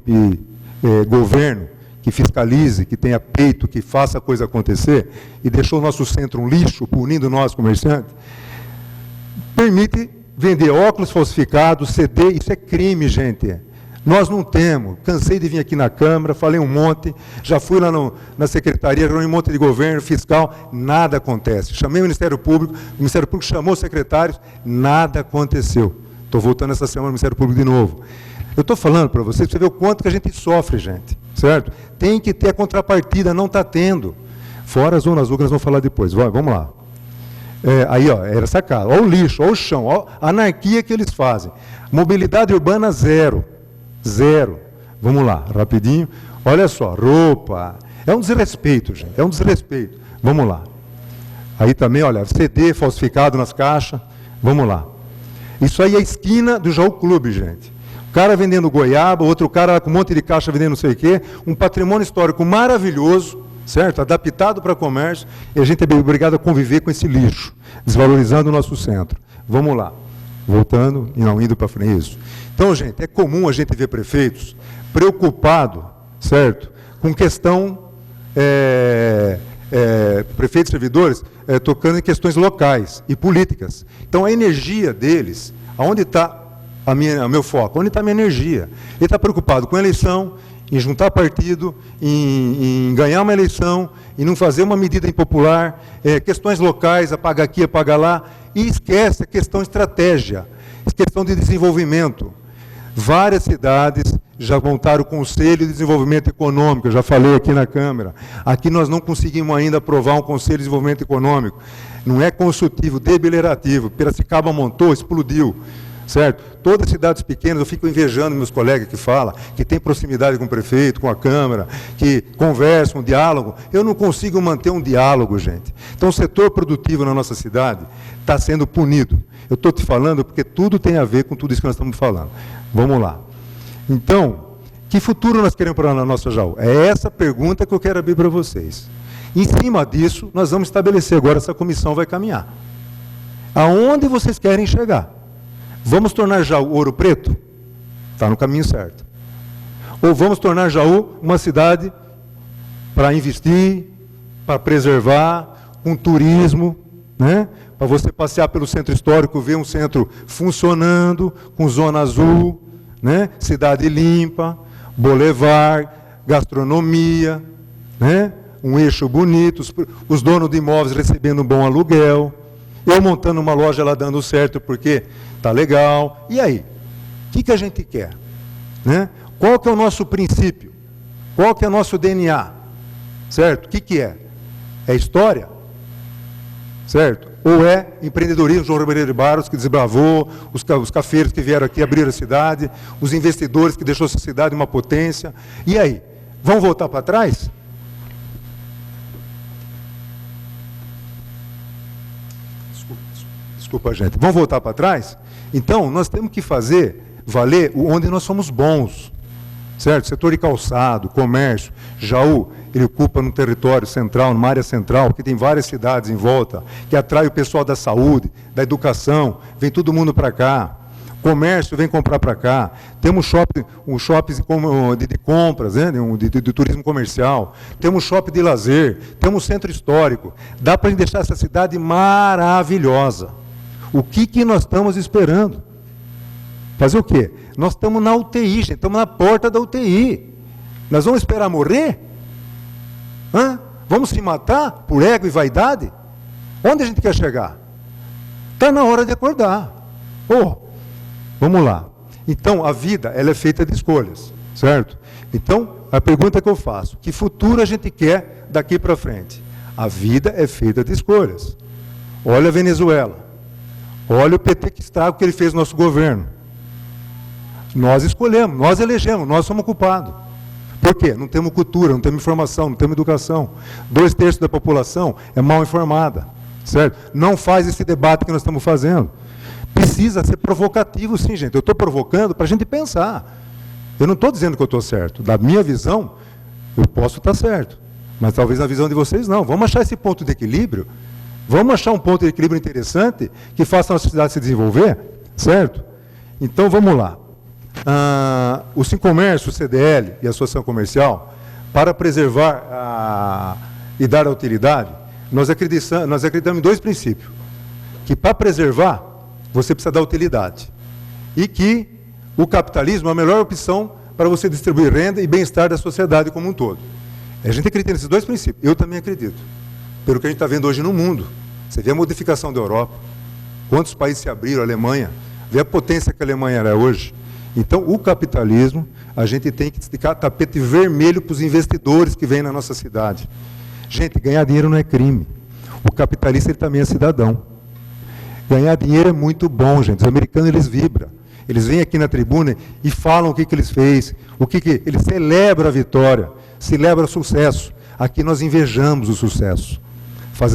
C: governo que fiscalize, que tenha peito, que faça a coisa acontecer, e deixou o nosso centro um lixo, punindo nós, comerciantes, permite vender óculos falsificados, CD, isso é crime, gente. Nós não temos. Cansei de vir aqui na Câmara, falei um monte, já fui lá na Secretaria, já um monte de governo, fiscal, nada acontece. Chamei o Ministério Público chamou os secretários, nada aconteceu. Estou voltando essa semana no Ministério Público de novo. Eu estou falando para vocês, para você ver o quanto que a gente sofre, gente, certo? Tem que ter a contrapartida, não está tendo. Fora a Zona Azul, que nós vamos falar depois. Vamos lá. Aí, ó, era essa casa. Olha o lixo, olha o chão, olha a anarquia que eles fazem. Mobilidade urbana, zero. Zero. Vamos lá, rapidinho. Olha só, roupa. É um desrespeito, gente, é um desrespeito. Vamos lá. Aí também, olha, CD falsificado nas caixas. Vamos lá. Isso aí é a esquina do Jaú Clube, gente. O cara vendendo goiaba, outro cara com um monte de caixa vendendo não sei o quê. Um patrimônio histórico maravilhoso, certo? Adaptado para comércio. E a gente é obrigado a conviver com esse lixo, desvalorizando o nosso centro. Vamos lá. Voltando e não indo para frente. Isso. Então, gente, é comum a gente ver prefeitos preocupados, certo? Com questão, prefeitos e servidores, tocando em questões locais e políticas. Então, a energia deles, aonde está o meu foco? Onde está a minha energia? Ele está preocupado com a eleição, em juntar partido, em ganhar uma eleição, em não fazer uma medida impopular, questões locais, apaga aqui, apaga lá, e esquece a questão de estratégia, questão de desenvolvimento. Várias cidades já montaram o Conselho de Desenvolvimento Econômico, eu já falei aqui na Câmara. Aqui nós não conseguimos ainda aprovar um Conselho de Desenvolvimento Econômico. Não é consultivo, deliberativo. Piracicaba montou, explodiu. Certo? Todas as cidades pequenas, eu fico invejando meus colegas que falam, que têm proximidade com o prefeito, com a Câmara, que conversam, diálogo. Eu não consigo manter um diálogo, gente. Então, o setor produtivo na nossa cidade está sendo punido. Eu estou te falando porque tudo tem a ver com tudo isso que nós estamos falando. Vamos lá. Então, que futuro nós queremos para a nossa Jaú? É essa pergunta que eu quero abrir para vocês. Em cima disso, nós vamos estabelecer agora, essa comissão vai caminhar. Aonde vocês querem chegar? Vamos tornar Jaú Ouro Preto? Está no caminho certo. Ou vamos tornar Jaú uma cidade para investir, para preservar, com turismo, né? Para você passear pelo centro histórico, ver um centro funcionando, com zona azul, né? Cidade limpa, boulevard, gastronomia, né? Um eixo bonito, os donos de imóveis recebendo um bom aluguel, eu montando uma loja lá dando certo porque está legal. E aí? O que a gente quer? Né? Qual que é o nosso princípio? Qual que é o nosso DNA? Certo? O que é? É história? Certo? Ou é empreendedorismo, João Ribeiro de Barros, que desbravou, os cafeiros que vieram aqui abrir a cidade, os investidores que deixou essa cidade uma potência. E aí? Vão voltar para trás? Desculpa, gente. Vão voltar para trás? Então, nós temos que fazer valer onde nós somos bons. Certo? Setor de calçado, comércio. Jaú, ele ocupa no território central, numa área central, que tem várias cidades em volta, que atrai o pessoal da saúde, da educação, vem todo mundo para cá. Comércio vem comprar para cá. Temos um shopping de compras, né? de turismo comercial. Temos shopping de lazer. Temos centro histórico. Dá para a gente deixar essa cidade maravilhosa. O que nós estamos esperando? Fazer o quê? Nós estamos na UTI, gente, estamos na porta da UTI. Nós vamos esperar morrer? Hã? Vamos se matar por ego e vaidade? Onde a gente quer chegar? Está na hora de acordar. Vamos lá. Então, a vida, ela é feita de escolhas, certo? Então, a pergunta que eu faço, que futuro a gente quer daqui para frente? A vida é feita de escolhas. Olha a Venezuela. Olha o PT que estraga o que ele fez no nosso governo. Nós escolhemos, nós elegemos, nós somos culpados. Por quê? Não temos cultura, não temos informação, não temos educação. 2/3 da população é mal informada, certo? Não faz esse debate que nós estamos fazendo. Precisa ser provocativo, sim, gente. Eu estou provocando para a gente pensar. Eu não estou dizendo que eu estou certo. Da minha visão, eu posso estar certo. Mas talvez na visão de vocês, não. Vamos achar esse ponto de equilíbrio. Vamos achar um ponto de equilíbrio interessante que faça a nossa cidade se desenvolver, certo? Então, vamos lá. O Sincomércio, o CDL e a Associação Comercial, para preservar e dar a utilidade, nós acreditamos em 2 princípios. Que para preservar, você precisa dar utilidade. E que o capitalismo é a melhor opção para você distribuir renda e bem-estar da sociedade como um todo. A gente acredita nesses 2 princípios. Eu também acredito. Pelo que a gente está vendo hoje no mundo. Você vê a modificação da Europa. Quantos países se abriram, a Alemanha. Vê a potência que a Alemanha é hoje. Então, o capitalismo, a gente tem que esticar tapete vermelho para os investidores que vêm na nossa cidade. Gente, ganhar dinheiro não é crime. O capitalista ele também é cidadão. Ganhar dinheiro é muito bom, gente. Os americanos, eles vibram. Eles vêm aqui na tribuna e falam o que eles fez, eles celebram a vitória, celebram o sucesso. Aqui nós invejamos o sucesso.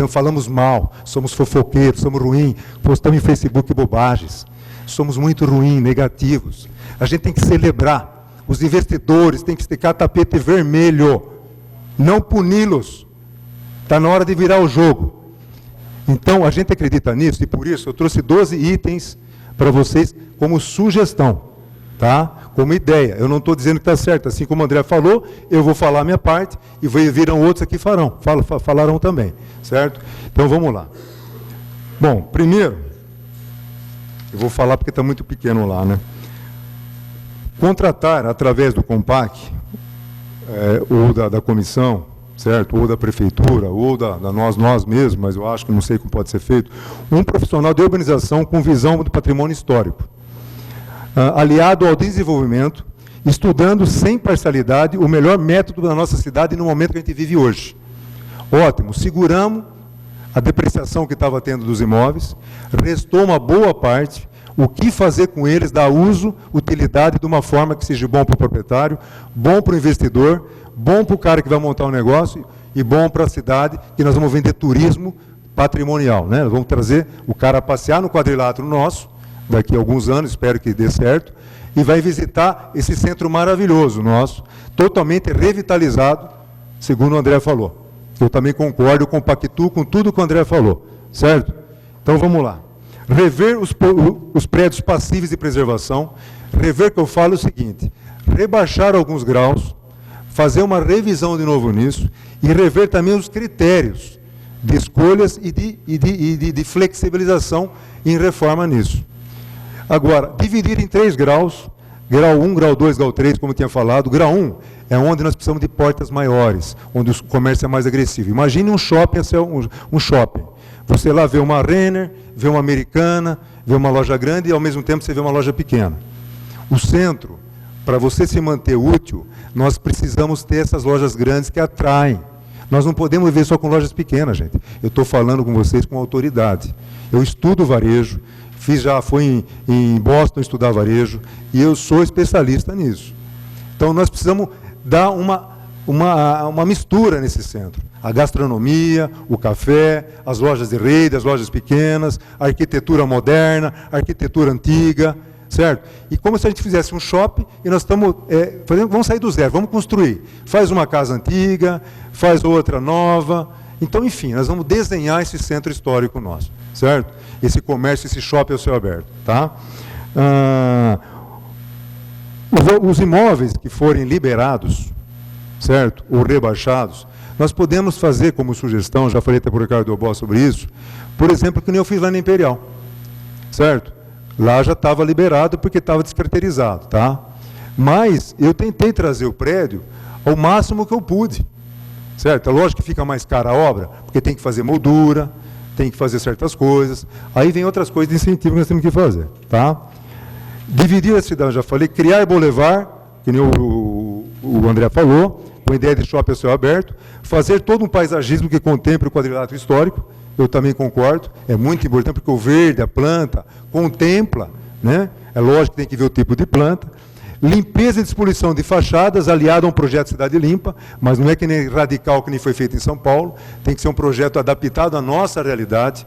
C: Falamos mal, somos fofoqueiros, somos ruins, postamos em Facebook bobagens. Somos muito ruins, negativos. A gente tem que celebrar. Os investidores têm que esticar tapete vermelho. Não puni-los. Está na hora de virar o jogo. Então, a gente acredita nisso e por isso eu trouxe 12 itens para vocês como sugestão, tá? Como ideia. Eu não estou dizendo que está certo. Assim como o André falou, eu vou falar a minha parte e virão outros aqui falarão também, certo? Então, vamos lá. Bom, primeiro, eu vou falar porque está muito pequeno lá, né? Contratar através do COMPAC, ou da comissão, certo? Ou da prefeitura, ou da nós mesmos, mas eu acho que não sei como pode ser feito, um profissional de urbanização com visão do patrimônio histórico, aliado ao desenvolvimento, estudando sem parcialidade o melhor método da nossa cidade no momento que a gente vive hoje. Ótimo, seguramos a depreciação que estava tendo dos imóveis, restou uma boa parte, o que fazer com eles, dar uso, utilidade de uma forma que seja bom para o proprietário, bom para o investidor, bom para o cara que vai montar um negócio e bom para a cidade, que nós vamos vender turismo patrimonial, né? Nós vamos trazer o cara a passear no quadrilátero nosso, daqui a alguns anos, espero que dê certo, e vai visitar esse centro maravilhoso nosso, totalmente revitalizado, segundo o André falou, Eu também concordo, compactuo com tudo que o André falou, certo? Então vamos lá. Rever os prédios passíveis de preservação, rever que eu falo é o seguinte, rebaixar alguns graus, fazer uma revisão de novo nisso e rever também os critérios de escolhas e de flexibilização em reforma nisso. Agora, dividir em 3 graus, grau 1, grau 2, grau 3, como eu tinha falado. Grau 1 é onde nós precisamos de portas maiores, onde o comércio é mais agressivo. Imagine um shopping, um shopping. Você lá vê uma Renner, vê uma Americana, vê uma loja grande e ao mesmo tempo você vê uma loja pequena. O centro, para você se manter útil, nós precisamos ter essas lojas grandes que atraem. Nós não podemos viver só com lojas pequenas, gente. Eu estou falando com vocês com autoridade. Eu estudo varejo, fui em Boston estudar varejo, e eu sou especialista nisso. Então, nós precisamos dar uma mistura nesse centro. A gastronomia, o café, as lojas de rede, as lojas pequenas, a arquitetura moderna, a arquitetura antiga, certo? E como se a gente fizesse um shopping, e nós estamos vamos sair do zero, vamos construir. Faz uma casa antiga, faz outra nova. Então, enfim, nós vamos desenhar esse centro histórico nosso, certo? Esse comércio, esse shopping ao céu aberto, tá? Os imóveis que forem liberados, certo? Ou rebaixados, nós podemos fazer como sugestão, já falei até para o Ricardo Obó sobre isso, por exemplo, que nem eu fiz lá na Imperial, certo? Lá já estava liberado porque estava descaracterizado, tá? Mas eu tentei trazer o prédio ao máximo que eu pude, certo? É lógico que fica mais cara a obra, porque tem que fazer moldura, tem que fazer certas coisas, aí vem outras coisas de incentivo que nós temos que fazer, tá? Dividir a cidade, já falei, criar boulevard, que nem o André falou, com ideia de shopping a céu aberto, fazer todo um paisagismo que contemple o quadrilátero histórico, eu também concordo, é muito importante, porque o verde, a planta, contempla, né? É lógico que tem que ver o tipo de planta. Limpeza e disposição de fachadas, aliado a um projeto de cidade limpa, mas não é que nem radical que nem foi feito em São Paulo, tem que ser um projeto adaptado à nossa realidade,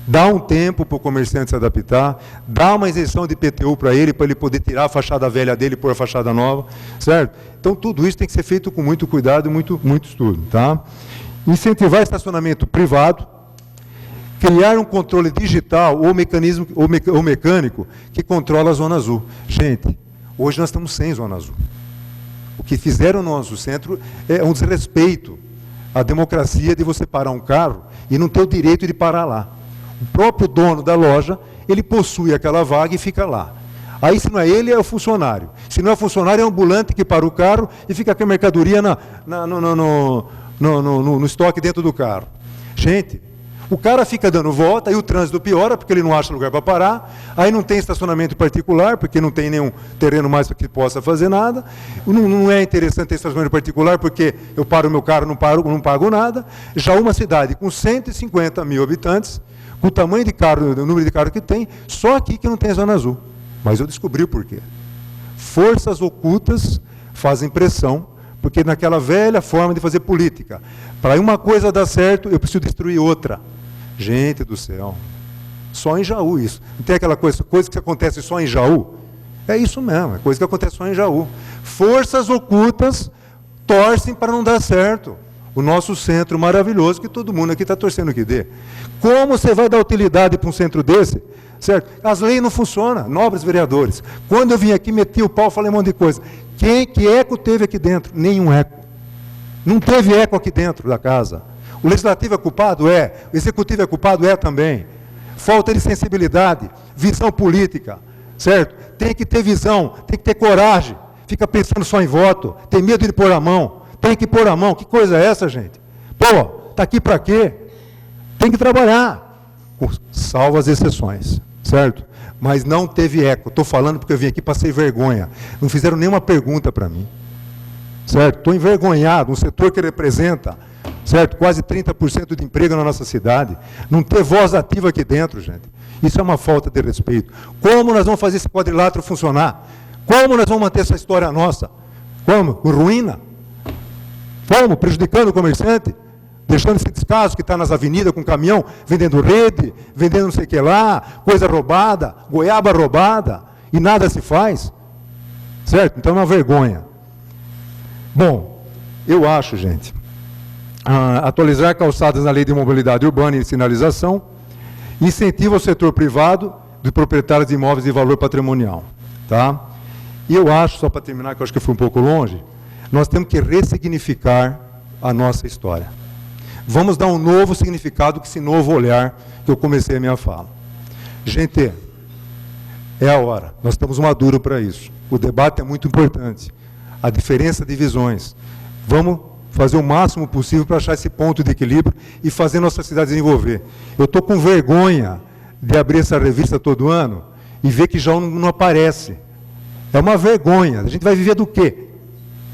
C: dá um tempo para o comerciante se adaptar, dá uma isenção de IPTU para ele poder tirar a fachada velha dele e pôr a fachada nova, certo? Então, tudo isso tem que ser feito com muito cuidado e muito estudo, tá? Incentivar estacionamento privado, criar um controle digital ou mecânico que controla a zona azul. Gente, hoje nós estamos sem zona azul. O que fizeram no nosso centro é um desrespeito à democracia de você parar um carro e não ter o direito de parar lá. O próprio dono da loja, ele possui aquela vaga e fica lá. Aí, se não é ele, é o funcionário. Se não é o funcionário, é o ambulante que para o carro e fica com a mercadoria no estoque dentro do carro. Gente, o cara fica dando volta, aí o trânsito piora, porque ele não acha lugar para parar, aí não tem estacionamento particular, porque não tem nenhum terreno mais que possa fazer nada, não é interessante ter estacionamento particular, porque eu paro o meu carro, não pago nada. Já uma cidade com 150 mil habitantes, com o tamanho de carro, o número de carro que tem, só aqui que não tem zona azul. Mas eu descobri o porquê. Forças ocultas fazem pressão, porque naquela velha forma de fazer política, para uma coisa dar certo, eu preciso destruir outra. Gente do céu, só em Jaú isso. Não tem aquela coisa que acontece só em Jaú? É isso mesmo, é coisa que acontece só em Jaú. Forças ocultas torcem para não dar certo. O nosso centro maravilhoso, que todo mundo aqui está torcendo que dê. Como você vai dar utilidade para um centro desse? Certo? As leis não funcionam, nobres vereadores. Quando eu vim aqui, meti o pau, falei um monte de coisa. Que eco teve aqui dentro? Nenhum eco. Não teve eco aqui dentro da casa. O legislativo é culpado? É. O executivo é culpado? É também. Falta de sensibilidade, visão política, certo? Tem que ter visão, tem que ter coragem. Fica pensando só em voto, tem medo de pôr a mão. Tem que pôr a mão. Que coisa é essa, gente? Pô, está aqui para quê? Tem que trabalhar. Salvo as exceções, certo? Mas não teve eco. Estou falando porque eu vim aqui, passei vergonha. Não fizeram nenhuma pergunta para mim. Certo? Estou envergonhado, um setor que representa, certo, quase 30% de emprego na nossa cidade, não ter voz ativa aqui dentro, gente. Isso é uma falta de respeito. Como nós vamos fazer esse quadrilátero funcionar? Como nós vamos manter essa história nossa? Como? Com ruína? Como? Prejudicando o comerciante? Deixando esse descaso que está nas avenidas com caminhão, vendendo rede, vendendo não sei o que lá, coisa roubada, goiaba roubada, e nada se faz? Certo? Então é uma vergonha. Bom, eu acho, gente, atualizar calçadas na Lei de Mobilidade Urbana e Sinalização, incentiva o setor privado de proprietários de imóveis de valor patrimonial. Tá? E eu acho, só para terminar, que eu acho que eu fui um pouco longe, nós temos que ressignificar a nossa história. Vamos dar um novo significado com esse novo olhar que eu comecei a minha fala. Gente, é a hora, nós estamos maduros para isso. O debate é muito importante. A diferença de visões. Vamos fazer o máximo possível para achar esse ponto de equilíbrio e fazer nossa cidade desenvolver. Eu estou com vergonha de abrir essa revista todo ano e ver que já não aparece. É uma vergonha. A gente vai viver do quê?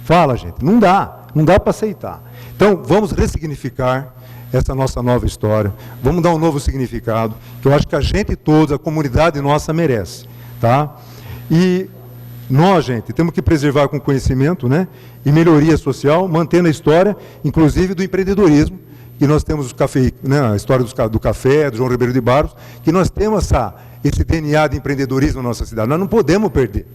C: Fala, gente. Não dá para aceitar. Então, vamos ressignificar essa nossa nova história, vamos dar um novo significado, que eu acho que a gente toda, a comunidade nossa merece. Tá? E nós, gente, temos que preservar com conhecimento, né, e melhoria social, mantendo a história, inclusive do empreendedorismo, que nós temos o café, né, a história do café, do João Ribeiro de Barros, que nós temos esse DNA de empreendedorismo na nossa cidade, nós não podemos perder.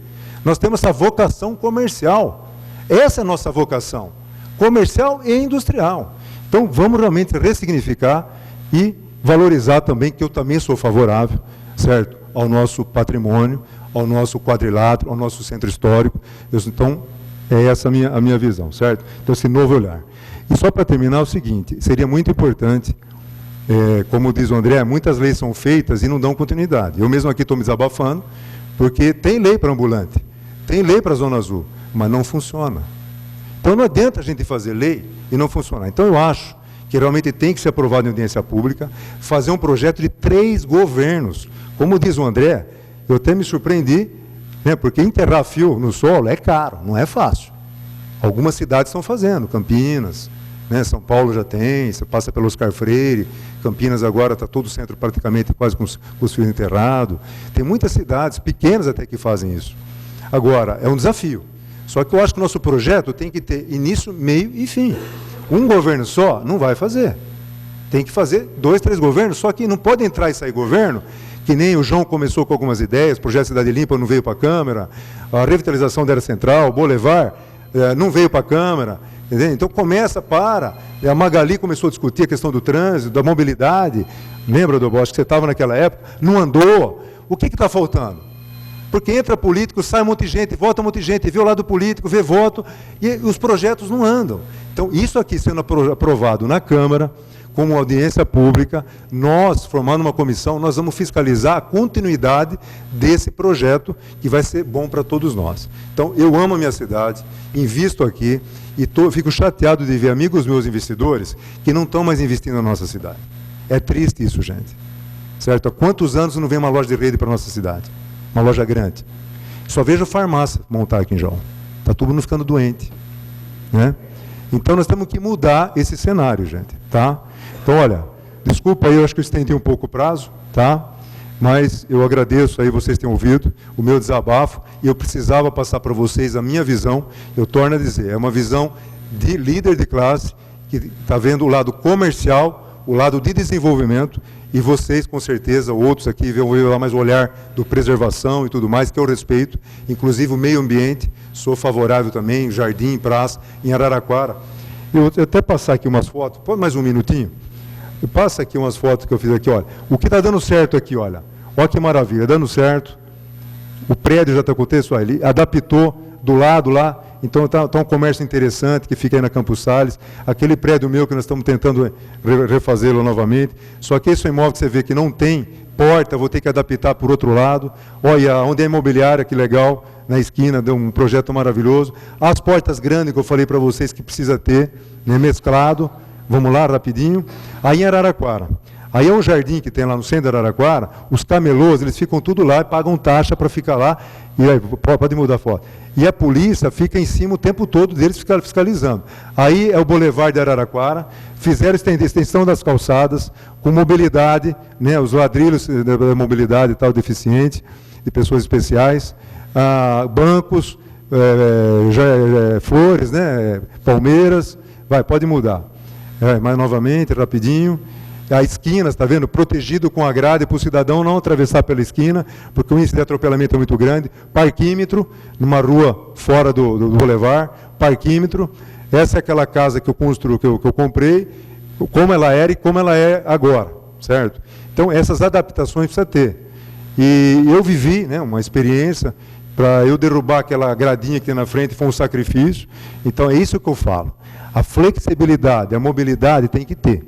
C: Nós temos essa vocação comercial, essa é a nossa vocação, comercial e industrial. Então, vamos realmente ressignificar e valorizar também, que eu também sou favorável, certo, ao nosso patrimônio, ao nosso quadrilátero, ao nosso centro histórico. Então, é essa a minha visão, certo? Então, esse novo olhar. E só para terminar, o seguinte, seria muito importante, como diz o André, muitas leis são feitas e não dão continuidade. Eu mesmo aqui estou me desabafando, porque tem lei para ambulante, tem lei para a Zona Azul, mas não funciona. Então, não adianta a gente fazer lei e não funcionar. Então, eu acho que realmente tem que ser aprovado em audiência pública, fazer um projeto de 3 governos. Como diz o André, eu até me surpreendi, né, porque enterrar fio no solo é caro, não é fácil. Algumas cidades estão fazendo, Campinas, né, São Paulo já tem, você passa pelo Oscar Freire, Campinas agora está todo o centro praticamente quase com os fios enterrados. Tem muitas cidades, pequenas até, que fazem isso. Agora, é um desafio. Só que eu acho que o nosso projeto tem que ter início, meio e fim. Um governo só não vai fazer. Tem que fazer 2, 3 governos, só que não pode entrar e sair governo, que nem o João começou com algumas ideias, o projeto Cidade Limpa não veio para a Câmara, a revitalização da área central, o Boulevard, não veio para a Câmara. Entendeu? Então começa, a Magali começou a discutir a questão do trânsito, da mobilidade, lembra, Dobó, acho que você estava naquela época, não andou. O que está faltando? Porque entra político, sai um monte de gente, vota um monte de gente, vê o lado político, vê voto, e os projetos não andam. Então, isso aqui sendo aprovado na Câmara, como audiência pública, nós, formando uma comissão, nós vamos fiscalizar a continuidade desse projeto, que vai ser bom para todos nós. Então, eu amo a minha cidade, invisto aqui, e fico chateado de ver amigos meus investidores que não estão mais investindo na nossa cidade. É triste isso, gente. Certo? Há quantos anos não vem uma loja de rede para a nossa cidade? Uma loja grande. Só vejo farmácia montar aqui em Jaú. Está todo mundo ficando doente. Né? Então, nós temos que mudar esse cenário, gente. Tá? Então, olha, desculpa aí, eu acho que eu estendi um pouco o prazo, tá? Mas eu agradeço aí vocês terem ouvido o meu desabafo, e eu precisava passar para vocês a minha visão. Eu torno a dizer, é uma visão de líder de classe, que está vendo o lado comercial, o lado de desenvolvimento, e vocês, com certeza, outros aqui, vão ver lá mais o olhar do preservação e tudo mais, que eu respeito, inclusive o meio ambiente, sou favorável também, jardim, praça, em Araraquara. Eu até passar aqui umas fotos, pode mais um minutinho? Eu passo aqui umas fotos que eu fiz aqui, olha. O que está dando certo aqui, olha. Olha que maravilha, dando certo. O prédio já está com o texto, olha, ele adaptou do lado lá, então está um comércio interessante que fica aí na Campos Sales. Aquele prédio meu que nós estamos tentando refazê-lo novamente. Só que esse imóvel que você vê que não tem porta, vou ter que adaptar por outro lado. Olha, onde é a imobiliária, que legal, na esquina, deu um projeto maravilhoso. As portas grandes que eu falei para vocês que precisa ter, né, mesclado. Vamos lá, rapidinho. Aí em Araraquara. Aí é um jardim que tem lá no centro de Araraquara, os camelôs, eles ficam tudo lá e pagam taxa para ficar lá, e aí, pode mudar a foto. E a polícia fica em cima o tempo todo deles fiscalizando. Aí é o Boulevard de Araraquara, fizeram extensão das calçadas, com mobilidade, né, os ladrilhos da mobilidade e tal, deficiente, de pessoas especiais, bancos, flores, né, palmeiras, pode mudar. Mais novamente, rapidinho. A esquina, está vendo? Protegido com a grade para o cidadão não atravessar pela esquina, porque o índice de atropelamento é muito grande. Parquímetro, numa rua fora do boulevard, parquímetro, essa é aquela casa que eu construo, que eu comprei, como ela era e como ela é agora, certo? Então, essas adaptações precisa ter. E eu vivi, né, uma experiência, para eu derrubar aquela gradinha que tem na frente, foi um sacrifício. Então, é isso que eu falo. A flexibilidade, a mobilidade tem que ter.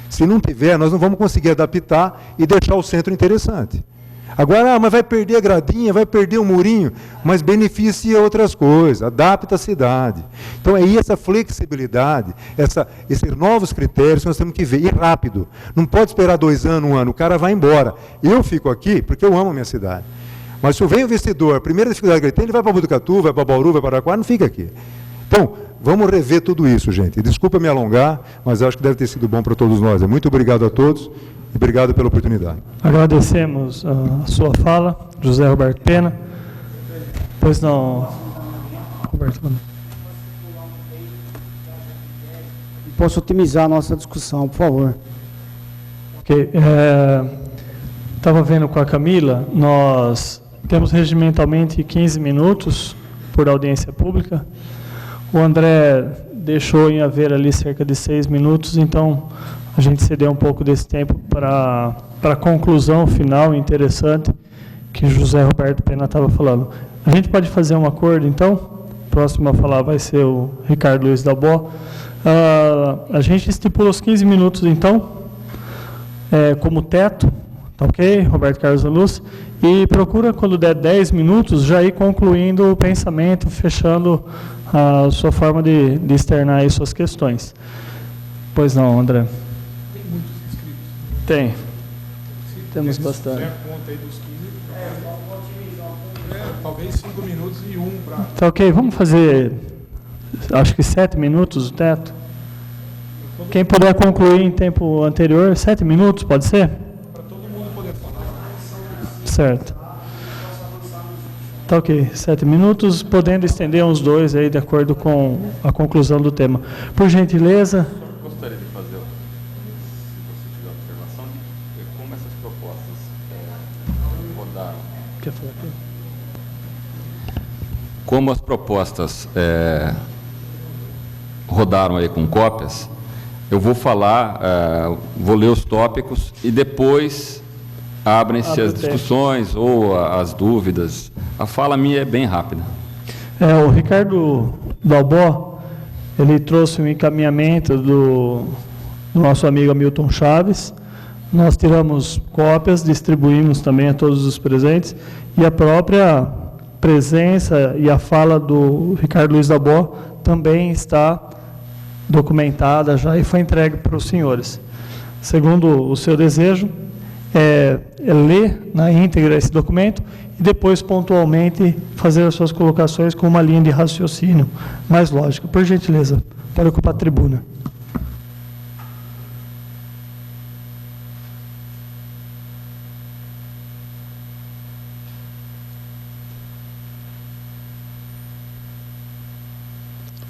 C: Se não tiver, nós não vamos conseguir adaptar e deixar o centro interessante. Agora, mas vai perder a gradinha, vai perder o murinho, mas beneficia outras coisas, adapta a cidade. Então, aí essa flexibilidade, esses novos critérios que nós temos que ver, e rápido. Não pode esperar 2 anos, 1 ano, o cara vai embora. Eu fico aqui porque eu amo a minha cidade. Mas se vem o investidor, a primeira dificuldade que ele tem, ele vai para Botucatu, vai para Bauru, vai para Araquara, não fica aqui. Então, vamos rever tudo isso, gente. Desculpa me alongar, mas acho que deve ter sido bom para todos nós. Muito obrigado a todos e obrigado pela oportunidade.
A: Agradecemos a sua fala, José Roberto Pena. Pois não, Roberto.
D: Posso otimizar a nossa discussão, por favor.
A: Ok. Estava vendo com a Camila, nós temos regimentalmente 15 minutos por audiência pública. O André deixou em haver ali cerca de 6 minutos, então a gente cedeu um pouco desse tempo para a conclusão final interessante que José Roberto Pena estava falando. A gente pode fazer um acordo, então? O próximo a falar vai ser o Ricardo Luiz Dalbó. A gente estipula os 15 minutos, então, como teto, tá ok, Roberto Carlos Zanussi? E procura, quando der 10 minutos, já ir concluindo o pensamento, fechando a sua forma de externar aí suas questões. Pois não, André?
B: Tem muitos inscritos.
A: Tem. Temos bastante.
B: A conta aí dos 15. Talvez 5 minutos e 1 para...
A: Tá ok, vamos fazer, acho que 7 minutos o teto. Quem puder concluir em tempo anterior, 7 minutos, pode ser?
B: Para todo mundo poder falar.
A: Certo. Tá ok, 7 minutos, podendo estender uns 2 aí, de acordo com a conclusão do tema. Por gentileza.
E: Eu gostaria de fazer, se você tiver observação, de como essas propostas rodaram.
A: Quer falar aqui?
E: Como as propostas rodaram aí com cópias, eu vou falar, vou ler os tópicos e depois abrem-se as discussões ou as dúvidas. A fala minha é bem rápida.
A: O Ricardo Dalbó, ele trouxe um encaminhamento do nosso amigo Hamilton Chaves. Nós tiramos cópias, distribuímos também a todos os presentes, e a própria presença e a fala do Ricardo Luiz Dalbó também está documentada já e foi entregue para os senhores. Segundo o seu desejo, ler na íntegra esse documento e depois pontualmente fazer as suas colocações com uma linha de raciocínio mais lógica. Por gentileza, pode ocupar a tribuna.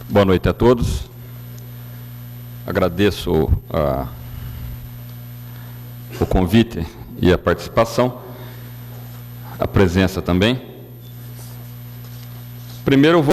E: Boa noite a todos. Agradeço o convite e a participação, a presença também. Primeiro eu vou